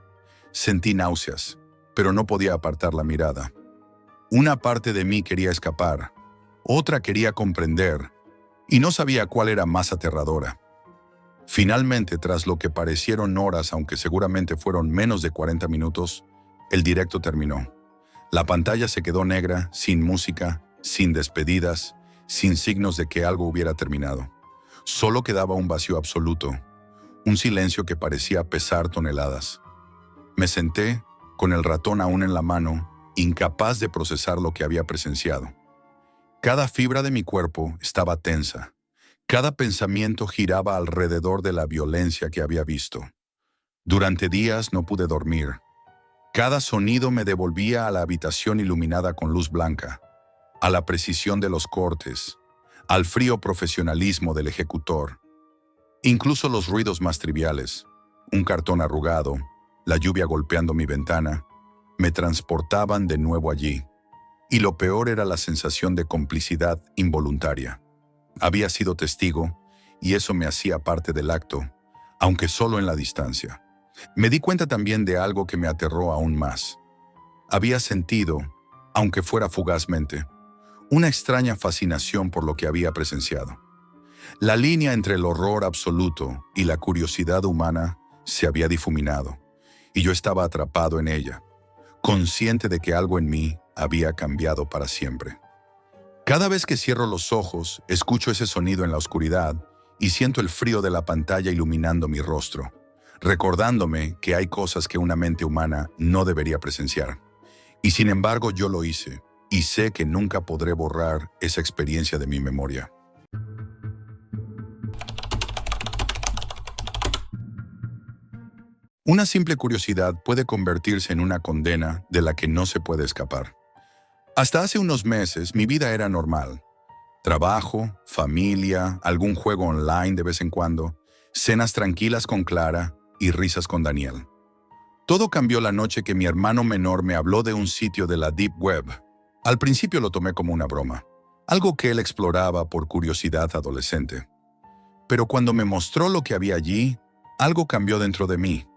Sentí náuseas, pero no podía apartar la mirada. Una parte de mí quería escapar, otra quería comprender, y no sabía cuál era más aterradora. Finalmente, tras lo que parecieron horas, aunque seguramente fueron menos de 40 minutos, el directo terminó. La pantalla se quedó negra, sin música, sin despedidas, sin signos de que algo hubiera terminado. Solo quedaba un vacío absoluto, un silencio que parecía pesar toneladas. Me senté, con el ratón aún en la mano, incapaz de procesar lo que había presenciado. Cada fibra de mi cuerpo estaba tensa. Cada pensamiento giraba alrededor de la violencia que había visto. Durante días no pude dormir. Cada sonido me devolvía a la habitación iluminada con luz blanca, a la precisión de los cortes, al frío profesionalismo del ejecutor. Incluso los ruidos más triviales, un cartón arrugado, la lluvia golpeando mi ventana, me transportaban de nuevo allí. Y lo peor era la sensación de complicidad involuntaria. Había sido testigo, y eso me hacía parte del acto, aunque solo en la distancia. Me di cuenta también de algo que me aterró aún más. Había sentido, aunque fuera fugazmente, una extraña fascinación por lo que había presenciado. La línea entre el horror absoluto y la curiosidad humana se había difuminado, y yo estaba atrapado en ella, consciente de que algo en mí había cambiado para siempre. Cada vez que cierro los ojos, escucho ese sonido en la oscuridad y siento el frío de la pantalla iluminando mi rostro, recordándome que hay cosas que una mente humana no debería presenciar. Y sin embargo yo lo hice, y sé que nunca podré borrar esa experiencia de mi memoria. Una simple curiosidad puede convertirse en una condena de la que no se puede escapar. Hasta hace unos meses mi vida era normal. Trabajo, familia, algún juego online de vez en cuando, cenas tranquilas con Clara y risas con Daniel. Todo cambió la noche que mi hermano menor me habló de un sitio de la Deep Web. Al principio lo tomé como una broma, algo que él exploraba por curiosidad adolescente. Pero cuando me mostró lo que había allí, algo cambió dentro de mí.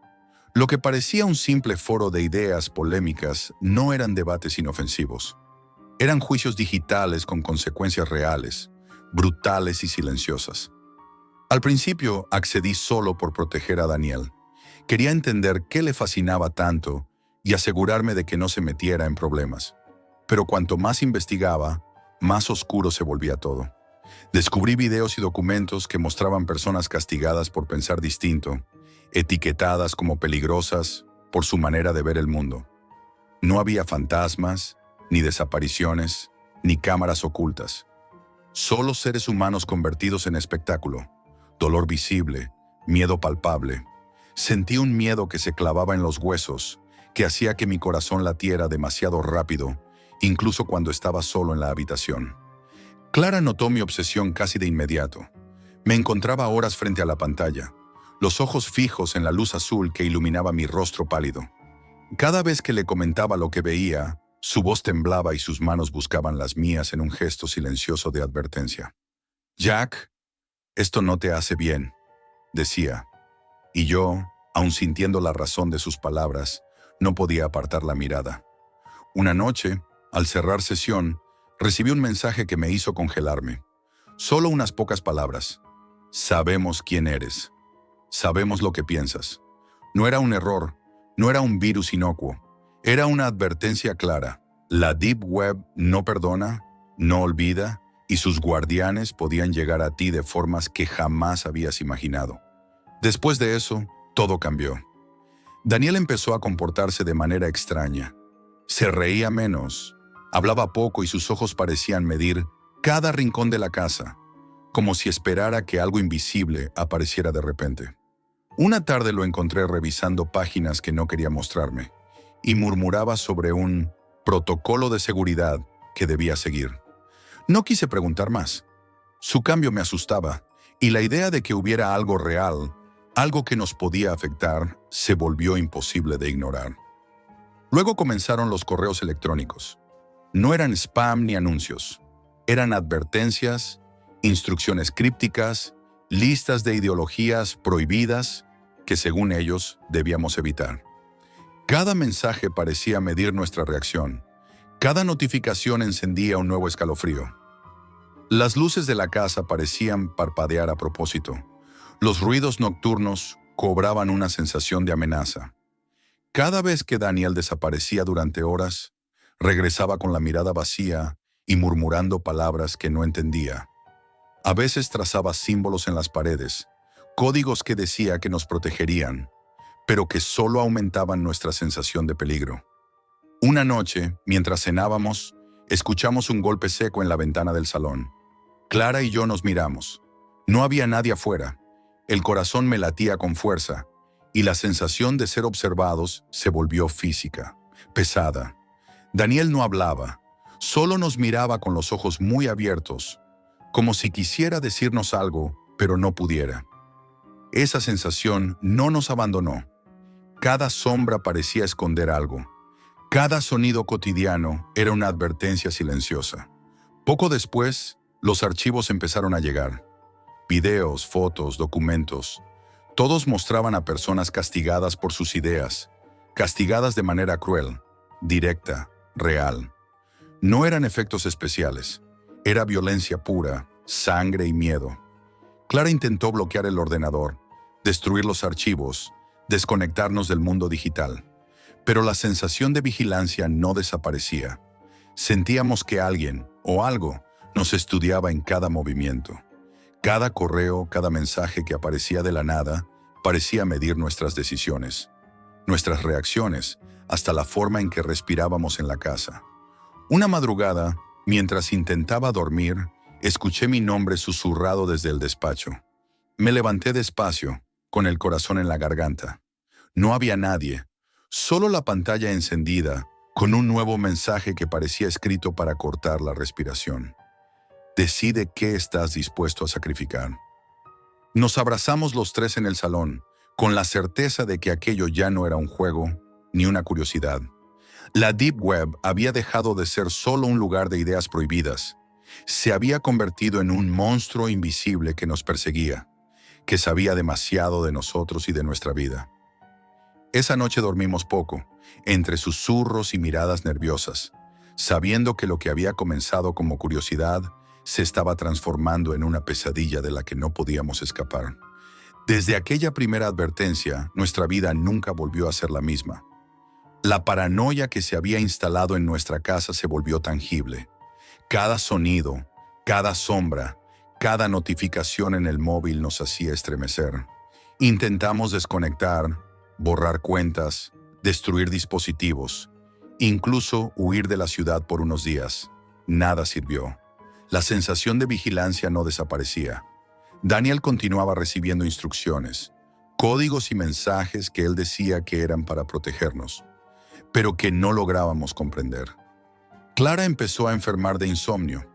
Lo que parecía un simple foro de ideas polémicas no eran debates inofensivos. Eran juicios digitales con consecuencias reales, brutales y silenciosas. Al principio accedí solo por proteger a Daniel. Quería entender qué le fascinaba tanto y asegurarme de que no se metiera en problemas. Pero cuanto más investigaba, más oscuro se volvía todo. Descubrí videos y documentos que mostraban personas castigadas por pensar distinto, etiquetadas como peligrosas por su manera de ver el mundo. No había fantasmas, ni desapariciones, ni cámaras ocultas. Solo seres humanos convertidos en espectáculo, dolor visible, miedo palpable. Sentí un miedo que se clavaba en los huesos, que hacía que mi corazón latiera demasiado rápido, incluso cuando estaba solo en la habitación. Clara notó mi obsesión casi de inmediato. Me encontraba horas frente a la pantalla, los ojos fijos en la luz azul que iluminaba mi rostro pálido. Cada vez que le comentaba lo que veía, su voz temblaba y sus manos buscaban las mías en un gesto silencioso de advertencia. «Jack, esto no te hace bien», decía. Y yo, aun sintiendo la razón de sus palabras, no podía apartar la mirada. Una noche, al cerrar sesión, recibí un mensaje que me hizo congelarme. Solo unas pocas palabras. «Sabemos quién eres. Sabemos lo que piensas». No era un error, no era un virus inocuo. Era una advertencia clara. La Deep Web no perdona, no olvida, y sus guardianes podían llegar a ti de formas que jamás habías imaginado. Después de eso, todo cambió. Daniel empezó a comportarse de manera extraña. Se reía menos, hablaba poco y sus ojos parecían medir cada rincón de la casa, como si esperara que algo invisible apareciera de repente. Una tarde lo encontré revisando páginas que no quería mostrarme y murmuraba sobre un protocolo de seguridad que debía seguir. No quise preguntar más. Su cambio me asustaba, y la idea de que hubiera algo real, algo que nos podía afectar, se volvió imposible de ignorar. Luego comenzaron los correos electrónicos. No eran spam ni anuncios. Eran advertencias, instrucciones crípticas, listas de ideologías prohibidas que, según ellos, debíamos evitar. Cada mensaje parecía medir nuestra reacción. Cada notificación encendía un nuevo escalofrío. Las luces de la casa parecían parpadear a propósito. Los ruidos nocturnos cobraban una sensación de amenaza. Cada vez que Daniel desaparecía durante horas, regresaba con la mirada vacía y murmurando palabras que no entendía. A veces trazaba símbolos en las paredes, códigos que decía que nos protegerían, pero que solo aumentaban nuestra sensación de peligro. Una noche, mientras cenábamos, escuchamos un golpe seco en la ventana del salón. Clara y yo nos miramos. No había nadie afuera. El corazón me latía con fuerza, y la sensación de ser observados se volvió física, pesada. Daniel no hablaba, solo nos miraba con los ojos muy abiertos, como si quisiera decirnos algo, pero no pudiera. Esa sensación no nos abandonó. Cada sombra parecía esconder algo. Cada sonido cotidiano era una advertencia silenciosa. Poco después, los archivos empezaron a llegar. Videos, fotos, documentos. Todos mostraban a personas castigadas por sus ideas, castigadas de manera cruel, directa, real. No eran efectos especiales. Era violencia pura, sangre y miedo. Clara intentó bloquear el ordenador, destruir los archivos, desconectarnos del mundo digital. Pero la sensación de vigilancia no desaparecía. Sentíamos que alguien o algo nos estudiaba en cada movimiento. Cada correo, cada mensaje que aparecía de la nada, parecía medir nuestras decisiones, nuestras reacciones, hasta la forma en que respirábamos en la casa. Una madrugada, mientras intentaba dormir, escuché mi nombre susurrado desde el despacho. Me levanté despacio, con el corazón en la garganta. No había nadie, solo la pantalla encendida, con un nuevo mensaje que parecía escrito para cortar la respiración. Decide qué estás dispuesto a sacrificar. Nos abrazamos los tres en el salón, con la certeza de que aquello ya no era un juego, ni una curiosidad. La Deep Web había dejado de ser solo un lugar de ideas prohibidas. Se había convertido en un monstruo invisible que nos perseguía, que sabía demasiado de nosotros y de nuestra vida. Esa noche dormimos poco, entre susurros y miradas nerviosas, sabiendo que lo que había comenzado como curiosidad se estaba transformando en una pesadilla de la que no podíamos escapar. Desde aquella primera advertencia, nuestra vida nunca volvió a ser la misma. La paranoia que se había instalado en nuestra casa se volvió tangible. Cada sonido, cada sombra, cada notificación en el móvil nos hacía estremecer. Intentamos desconectar, borrar cuentas, destruir dispositivos, incluso huir de la ciudad por unos días. Nada sirvió. La sensación de vigilancia no desaparecía. Daniel continuaba recibiendo instrucciones, códigos y mensajes que él decía que eran para protegernos, pero que no lográbamos comprender. Clara empezó a enfermar de insomnio.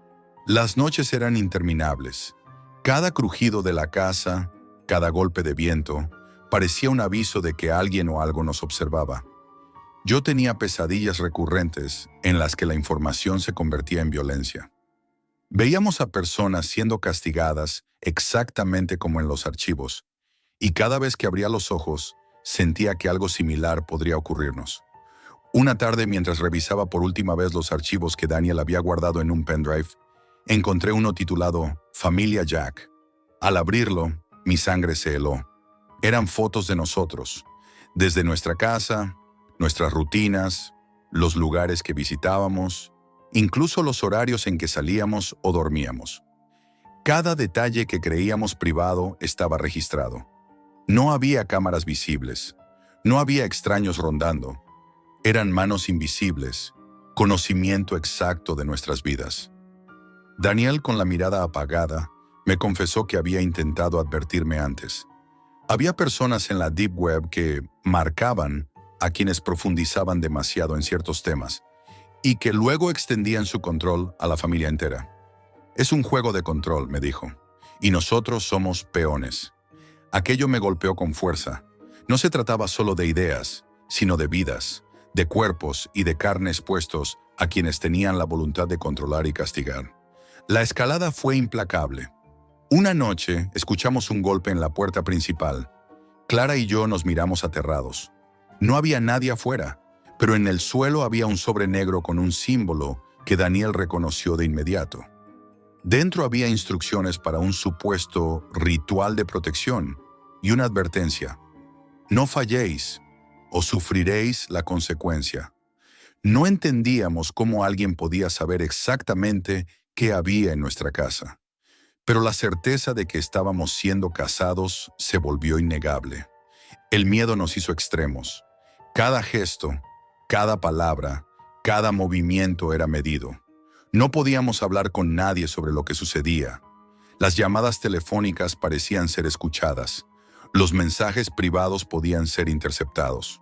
Las noches eran interminables. Cada crujido de la casa, cada golpe de viento, parecía un aviso de que alguien o algo nos observaba. Yo tenía pesadillas recurrentes en las que la información se convertía en violencia. Veíamos a personas siendo castigadas exactamente como en los archivos, y cada vez que abría los ojos, sentía que algo similar podría ocurrirnos. Una tarde, mientras revisaba por última vez los archivos que Daniel había guardado en un pendrive, encontré uno titulado Familia Jack. Al abrirlo, mi sangre se heló. Eran fotos de nosotros, desde nuestra casa, nuestras rutinas, los lugares que visitábamos, incluso los horarios en que salíamos o dormíamos. Cada detalle que creíamos privado estaba registrado. No había cámaras visibles, no había extraños rondando. Eran manos invisibles, conocimiento exacto de nuestras vidas. Daniel, con la mirada apagada, me confesó que había intentado advertirme antes. Había personas en la Deep Web que marcaban a quienes profundizaban demasiado en ciertos temas y que luego extendían su control a la familia entera. Es un juego de control, me dijo, y nosotros somos peones. Aquello me golpeó con fuerza. No se trataba solo de ideas, sino de vidas, de cuerpos y de carnes puestos a quienes tenían la voluntad de controlar y castigar. La escalada fue implacable. Una noche escuchamos un golpe en la puerta principal. Clara y yo nos miramos aterrados. No había nadie afuera, pero en el suelo había un sobre negro con un símbolo que Daniel reconoció de inmediato. Dentro había instrucciones para un supuesto ritual de protección y una advertencia: no falléis o sufriréis la consecuencia. No entendíamos cómo alguien podía saber exactamente qué había en nuestra casa, pero la certeza de que estábamos siendo cazados se volvió innegable. El miedo nos hizo extremos. Cada gesto, cada palabra, cada movimiento era medido. No podíamos hablar con nadie sobre lo que sucedía. Las llamadas telefónicas parecían ser escuchadas. Los mensajes privados podían ser interceptados.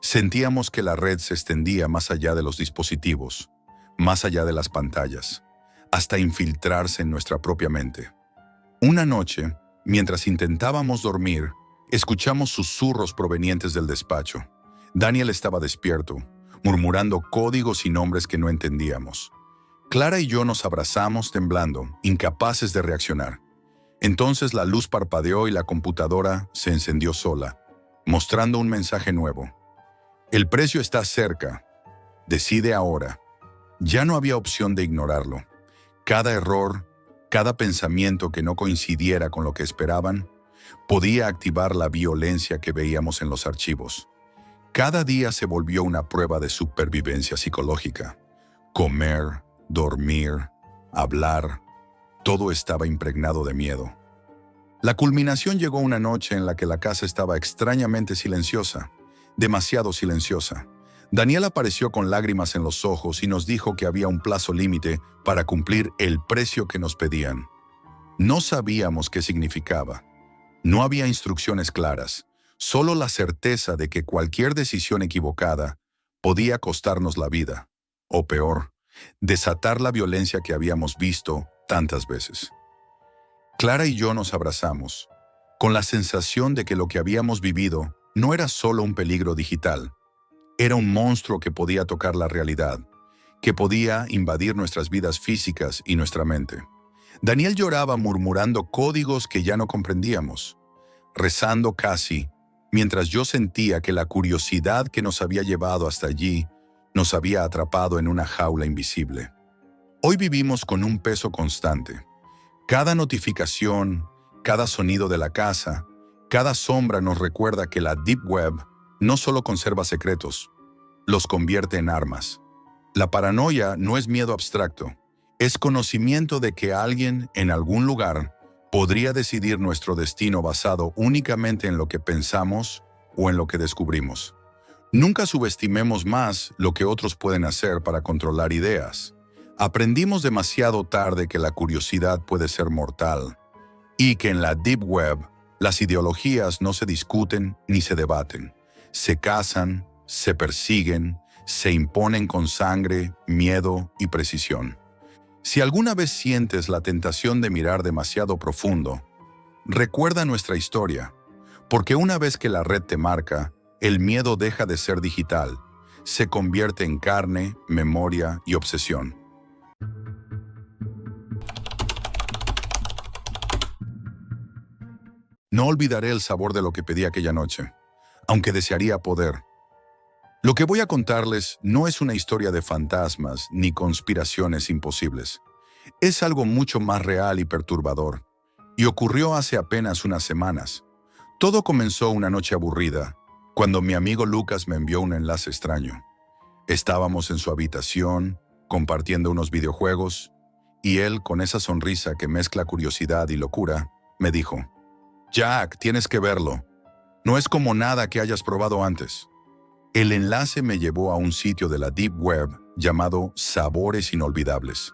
Sentíamos que la red se extendía más allá de los dispositivos, más allá de las pantallas, hasta infiltrarse en nuestra propia mente. Una noche, mientras intentábamos dormir, escuchamos susurros provenientes del despacho. Daniel estaba despierto, murmurando códigos y nombres que no entendíamos. Clara y yo nos abrazamos temblando, incapaces de reaccionar. Entonces la luz parpadeó y la computadora se encendió sola, mostrando un mensaje nuevo. El precio está cerca. Decide ahora. Ya no había opción de ignorarlo. Cada error, cada pensamiento que no coincidiera con lo que esperaban, podía activar la violencia que veíamos en los archivos. Cada día se volvió una prueba de supervivencia psicológica. Comer, dormir, hablar, todo estaba impregnado de miedo. La culminación llegó una noche en la que la casa estaba extrañamente silenciosa, demasiado silenciosa. Daniel apareció con lágrimas en los ojos y nos dijo que había un plazo límite para cumplir el precio que nos pedían. No sabíamos qué significaba. No había instrucciones claras, solo la certeza de que cualquier decisión equivocada podía costarnos la vida, o peor, desatar la violencia que habíamos visto tantas veces. Clara y yo nos abrazamos, con la sensación de que lo que habíamos vivido no era solo un peligro digital, era un monstruo que podía tocar la realidad, que podía invadir nuestras vidas físicas y nuestra mente. Daniel lloraba murmurando códigos que ya no comprendíamos, rezando casi, mientras yo sentía que la curiosidad que nos había llevado hasta allí nos había atrapado en una jaula invisible. Hoy vivimos con un peso constante. Cada notificación, cada sonido de la casa, cada sombra nos recuerda que la Deep Web no solo conserva secretos, los convierte en armas. La paranoia no es miedo abstracto, es conocimiento de que alguien en algún lugar podría decidir nuestro destino basado únicamente en lo que pensamos o en lo que descubrimos. Nunca subestimemos más lo que otros pueden hacer para controlar ideas. Aprendimos demasiado tarde que la curiosidad puede ser mortal y que en la Deep Web las ideologías no se discuten ni se debaten. Se cazan, se persiguen, se imponen con sangre, miedo y precisión. Si alguna vez sientes la tentación de mirar demasiado profundo, recuerda nuestra historia, porque una vez que la red te marca, el miedo deja de ser digital, se convierte en carne, memoria y obsesión. No olvidaré el sabor de lo que pedí aquella noche, aunque desearía poder. Lo que voy a contarles no es una historia de fantasmas ni conspiraciones imposibles. Es algo mucho más real y perturbador, y ocurrió hace apenas unas semanas. Todo comenzó una noche aburrida, cuando mi amigo Lucas me envió un enlace extraño. Estábamos en su habitación, compartiendo unos videojuegos, y él, con esa sonrisa que mezcla curiosidad y locura, me dijo: «Jack, tienes que verlo. No es como nada que hayas probado antes». El enlace me llevó a un sitio de la Deep Web llamado Sabores Inolvidables.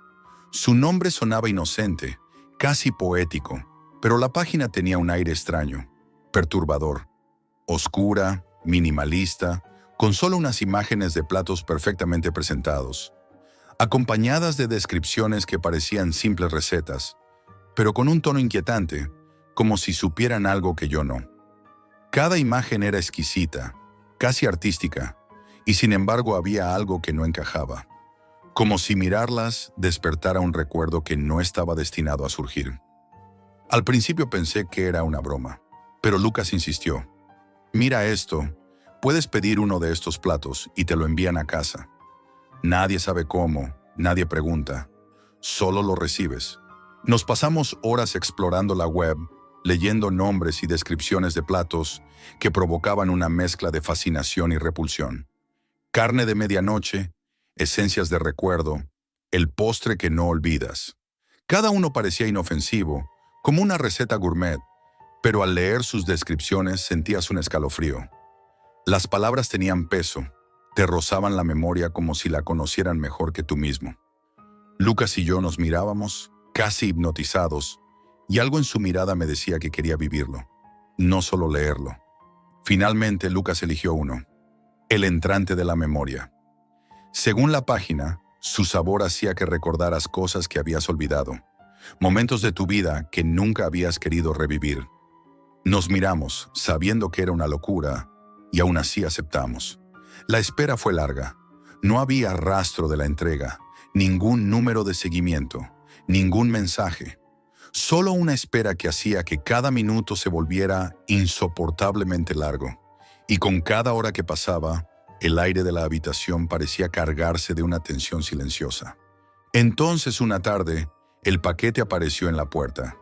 Su nombre sonaba inocente, casi poético, pero la página tenía un aire extraño, perturbador, oscura, minimalista, con solo unas imágenes de platos perfectamente presentados. acompañadas de descripciones que parecían simples recetas, pero con un tono inquietante, como si supieran algo que yo no. Cada imagen era exquisita, casi artística, y sin embargo había algo que no encajaba, como si mirarlas despertara un recuerdo que no estaba destinado a surgir. Al principio pensé que era una broma, pero Lucas insistió. Mira esto, puedes pedir uno de estos platos y te lo envían a casa. Nadie sabe cómo, nadie pregunta, solo lo recibes. Nos pasamos horas explorando la web, leyendo nombres y descripciones de platos que provocaban una mezcla de fascinación y repulsión. Carne de medianoche, esencias de recuerdo, el postre que no olvidas. Cada uno parecía inofensivo, como una receta gourmet, pero al leer sus descripciones sentías un escalofrío. Las palabras tenían peso, te rozaban la memoria como si la conocieran mejor que tú mismo. Lucas y yo nos mirábamos, casi hipnotizados, y algo en su mirada me decía que quería vivirlo, no solo leerlo. Finalmente, Lucas eligió uno, el entrante de la memoria. Según la página, su sabor hacía que recordaras cosas que habías olvidado, momentos de tu vida que nunca habías querido revivir. Nos miramos, sabiendo que era una locura, y aún así aceptamos. La espera fue larga. No había rastro de la entrega, ningún número de seguimiento, ningún mensaje. Solo una espera que hacía que cada minuto se volviera insoportablemente largo. Y con cada hora que pasaba, el aire de la habitación parecía cargarse de una tensión silenciosa. Entonces, una tarde, el paquete apareció en la puerta.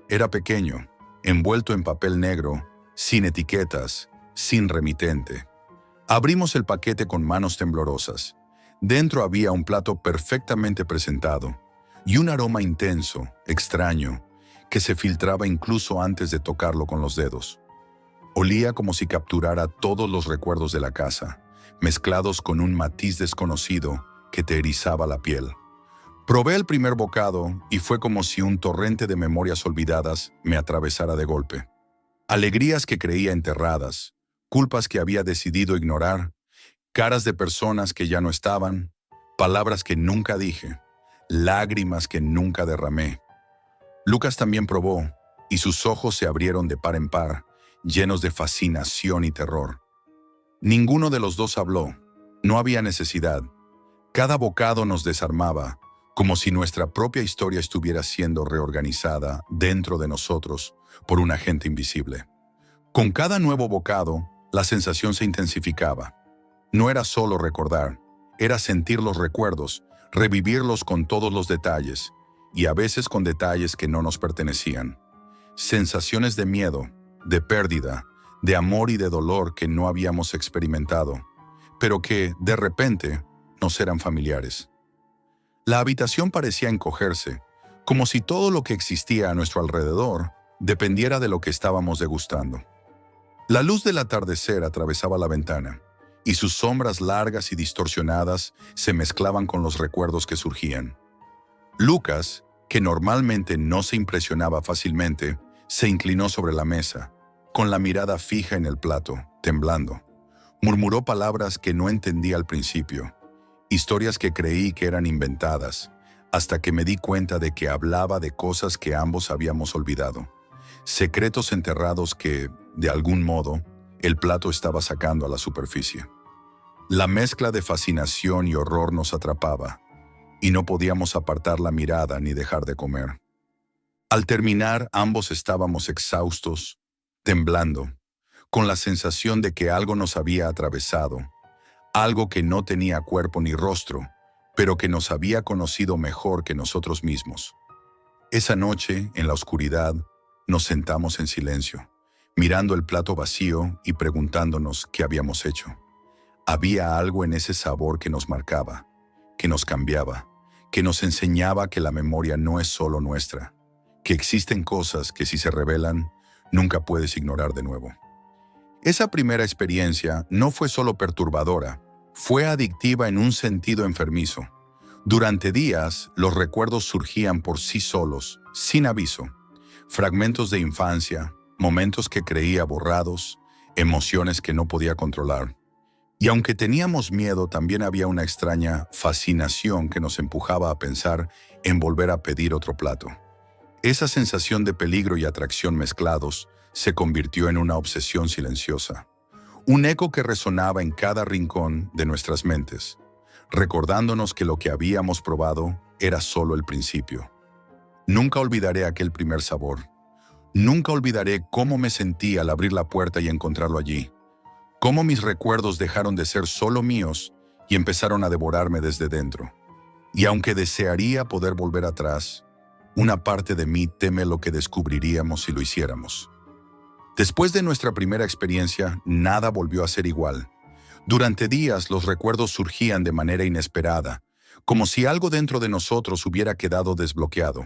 Era pequeño, envuelto en papel negro, sin etiquetas, sin remitente. Abrimos el paquete con manos temblorosas. Dentro había un plato perfectamente presentado y un aroma intenso, extraño, que se filtraba incluso antes de tocarlo con los dedos. Olía como si capturara todos los recuerdos de la casa, mezclados con un matiz desconocido que te erizaba la piel. Probé el primer bocado y fue como si un torrente de memorias olvidadas me atravesara de golpe. Alegrías que creía enterradas, culpas que había decidido ignorar, caras de personas que ya no estaban, palabras que nunca dije, lágrimas que nunca derramé. Lucas también probó, y sus ojos se abrieron de par en par, llenos de fascinación y terror. Ninguno de los dos habló, no había necesidad. Cada bocado nos desarmaba, como si nuestra propia historia estuviera siendo reorganizada dentro de nosotros por un agente invisible. Con cada nuevo bocado, la sensación se intensificaba. No era solo recordar, era sentir los recuerdos, revivirlos con todos los detalles, y a veces con detalles que no nos pertenecían. Sensaciones de miedo, de pérdida, de amor y de dolor que no habíamos experimentado, pero que, de repente, nos eran familiares. La habitación parecía encogerse, como si todo lo que existía a nuestro alrededor dependiera de lo que estábamos degustando. La luz del atardecer atravesaba la ventana, y sus sombras largas y distorsionadas se mezclaban con los recuerdos que surgían. Lucas, que normalmente no se impresionaba fácilmente, se inclinó sobre la mesa, con la mirada fija en el plato, temblando. Murmuró palabras que no entendía al principio, historias que creí que eran inventadas, hasta que me di cuenta de que hablaba de cosas que ambos habíamos olvidado, secretos enterrados que, de algún modo, el plato estaba sacando a la superficie. La mezcla de fascinación y horror nos atrapaba, y no podíamos apartar la mirada ni dejar de comer. Al terminar, ambos estábamos exhaustos, temblando, con la sensación de que algo nos había atravesado, algo que no tenía cuerpo ni rostro, pero que nos había conocido mejor que nosotros mismos. Esa noche, en la oscuridad, nos sentamos en silencio, mirando el plato vacío y preguntándonos qué habíamos hecho. Había algo en ese sabor que nos marcaba, que nos cambiaba, que nos enseñaba que la memoria no es solo nuestra, que existen cosas que si se revelan, nunca puedes ignorar de nuevo. Esa primera experiencia no fue solo perturbadora, fue adictiva en un sentido enfermizo. Durante días, los recuerdos surgían por sí solos, sin aviso. Fragmentos de infancia, momentos que creía borrados, emociones que no podía controlar. Y aunque teníamos miedo, también había una extraña fascinación que nos empujaba a pensar en volver a pedir otro plato. Esa sensación de peligro y atracción mezclados se convirtió en una obsesión silenciosa, un eco que resonaba en cada rincón de nuestras mentes, recordándonos que lo que habíamos probado era solo el principio. Nunca olvidaré aquel primer sabor. Nunca olvidaré cómo me sentí al abrir la puerta y encontrarlo allí. Cómo mis recuerdos dejaron de ser solo míos y empezaron a devorarme desde dentro. Y aunque desearía poder volver atrás, una parte de mí teme lo que descubriríamos si lo hiciéramos. Después de nuestra primera experiencia, nada volvió a ser igual. Durante días los recuerdos surgían de manera inesperada, como si algo dentro de nosotros hubiera quedado desbloqueado.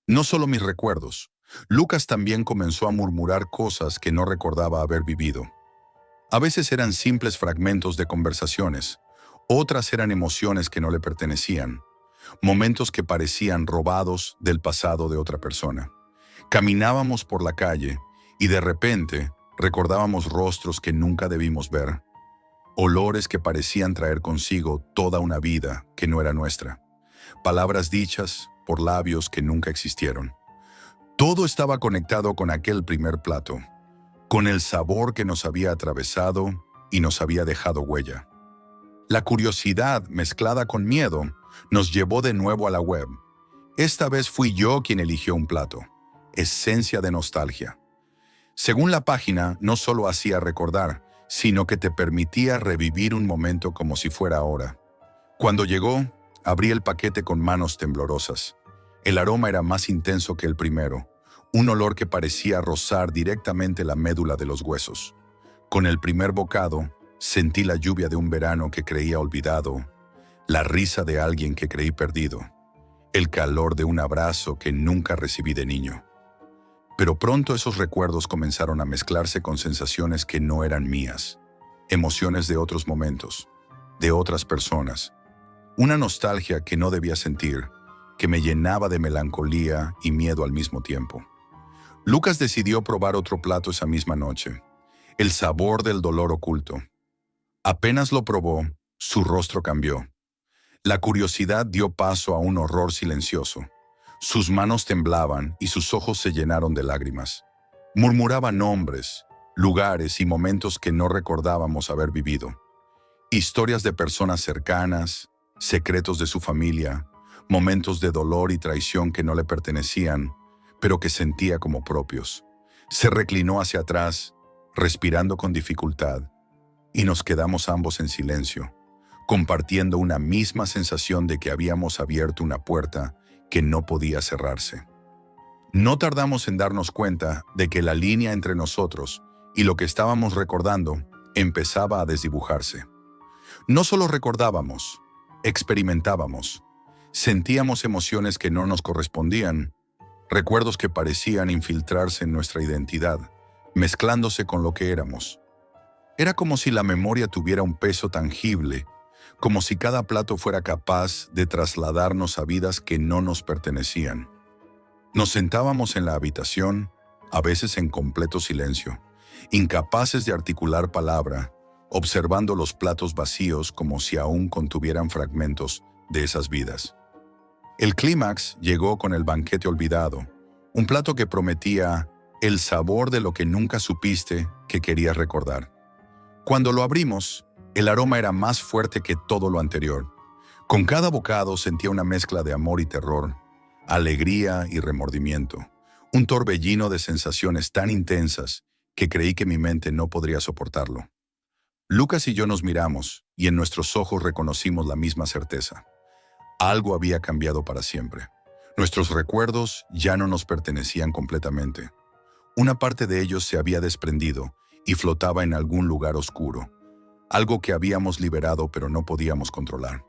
No solo mis recuerdos, Lucas también comenzó a murmurar cosas que no recordaba haber vivido. A veces eran simples fragmentos de conversaciones, otras eran emociones que no le pertenecían, momentos que parecían robados del pasado de otra persona. Caminábamos por la calle y de repente recordábamos rostros que nunca debimos ver, olores que parecían traer consigo toda una vida que no era nuestra, palabras dichas por labios que nunca existieron. Todo estaba conectado con aquel primer plato, con el sabor que nos había atravesado y nos había dejado huella. La curiosidad mezclada con miedo nos llevó de nuevo a la web. Esta vez fui yo quien eligió un plato, Esencia de Nostalgia. Según la página, no solo hacía recordar, sino que te permitía revivir un momento como si fuera ahora. Cuando llegó, abrí el paquete con manos temblorosas. El aroma era más intenso que el primero, un olor que parecía rozar directamente la médula de los huesos. Con el primer bocado, sentí la lluvia de un verano que creía olvidado, la risa de alguien que creí perdido, el calor de un abrazo que nunca recibí de niño. Pero pronto esos recuerdos comenzaron a mezclarse con sensaciones que no eran mías, emociones de otros momentos, de otras personas, una nostalgia que no debía sentir, que me llenaba de melancolía y miedo al mismo tiempo. Lucas decidió probar otro plato esa misma noche, el sabor del dolor oculto. Apenas lo probó, su rostro cambió. La curiosidad dio paso a un horror silencioso. Sus manos temblaban y sus ojos se llenaron de lágrimas. Murmuraba nombres, lugares y momentos que no recordábamos haber vivido. Historias de personas cercanas, secretos de su familia, momentos de dolor y traición que no le pertenecían, pero que sentía como propios. Se reclinó hacia atrás, respirando con dificultad, y nos quedamos ambos en silencio, compartiendo una misma sensación de que habíamos abierto una puerta que no podía cerrarse. No tardamos en darnos cuenta de que la línea entre nosotros y lo que estábamos recordando empezaba a desdibujarse. No solo recordábamos, experimentábamos. Sentíamos emociones que no nos correspondían, recuerdos que parecían infiltrarse en nuestra identidad, mezclándose con lo que éramos. Era como si la memoria tuviera un peso tangible, como si cada plato fuera capaz de trasladarnos a vidas que no nos pertenecían. Nos sentábamos en la habitación, a veces en completo silencio, incapaces de articular palabra, observando los platos vacíos como si aún contuvieran fragmentos de esas vidas. El clímax llegó con el banquete olvidado, un plato que prometía el sabor de lo que nunca supiste que querías recordar. Cuando lo abrimos, el aroma era más fuerte que todo lo anterior. Con cada bocado sentía una mezcla de amor y terror, alegría y remordimiento, un torbellino de sensaciones tan intensas que creí que mi mente no podría soportarlo. Lucas y yo nos miramos y en nuestros ojos reconocimos la misma certeza. Algo había cambiado para siempre. Nuestros recuerdos ya no nos pertenecían completamente. Una parte de ellos se había desprendido y flotaba en algún lugar oscuro, algo que habíamos liberado pero no podíamos controlar.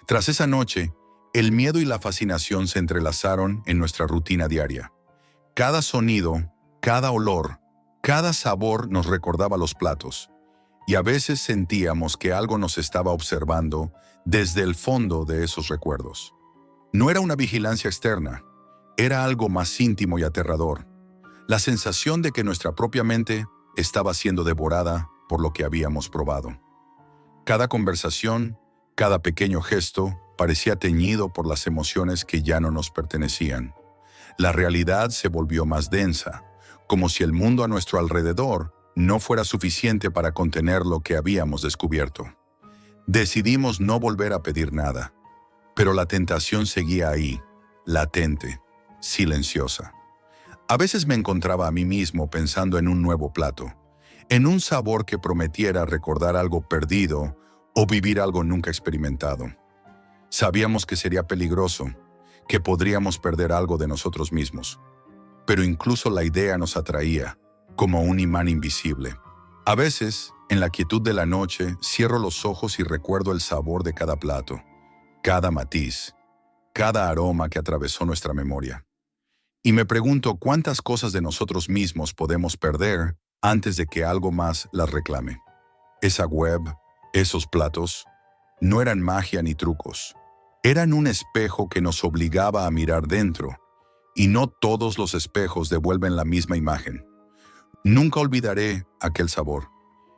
Tras esa noche, el miedo y la fascinación se entrelazaron en nuestra rutina diaria. Cada sonido, cada olor, cada sabor nos recordaba los platos, y a veces sentíamos que algo nos estaba observando desde el fondo de esos recuerdos. No era una vigilancia externa, era algo más íntimo y aterrador, la sensación de que nuestra propia mente estaba siendo devorada por lo que habíamos probado. Cada conversación, cada pequeño gesto, parecía teñido por las emociones que ya no nos pertenecían. La realidad se volvió más densa, como si el mundo a nuestro alrededor no fuera suficiente para contener lo que habíamos descubierto. Decidimos no volver a pedir nada, pero la tentación seguía ahí, latente, silenciosa. A veces me encontraba a mí mismo pensando en un nuevo plato, en un sabor que prometiera recordar algo perdido o vivir algo nunca experimentado. Sabíamos que sería peligroso, que podríamos perder algo de nosotros mismos, pero incluso la idea nos atraía, como un imán invisible. A veces, en la quietud de la noche, cierro los ojos y recuerdo el sabor de cada plato, cada matiz, cada aroma que atravesó nuestra memoria. Y me pregunto cuántas cosas de nosotros mismos podemos perder antes de que algo más las reclame. Esa web, esos platos, no eran magia ni trucos. Eran un espejo que nos obligaba a mirar dentro, y no todos los espejos devuelven la misma imagen. Nunca olvidaré aquel sabor,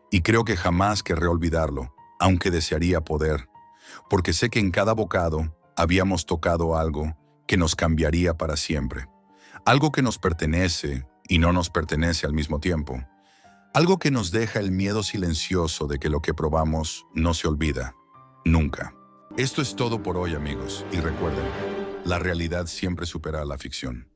y creo que jamás querré olvidarlo, aunque desearía poder, porque sé que en cada bocado habíamos tocado algo que nos cambiaría para siempre. Algo que nos pertenece y no nos pertenece al mismo tiempo. Algo que nos deja el miedo silencioso de que lo que probamos no se olvida. Nunca. Esto es todo por hoy, amigos, y recuerden, la realidad siempre supera a la ficción.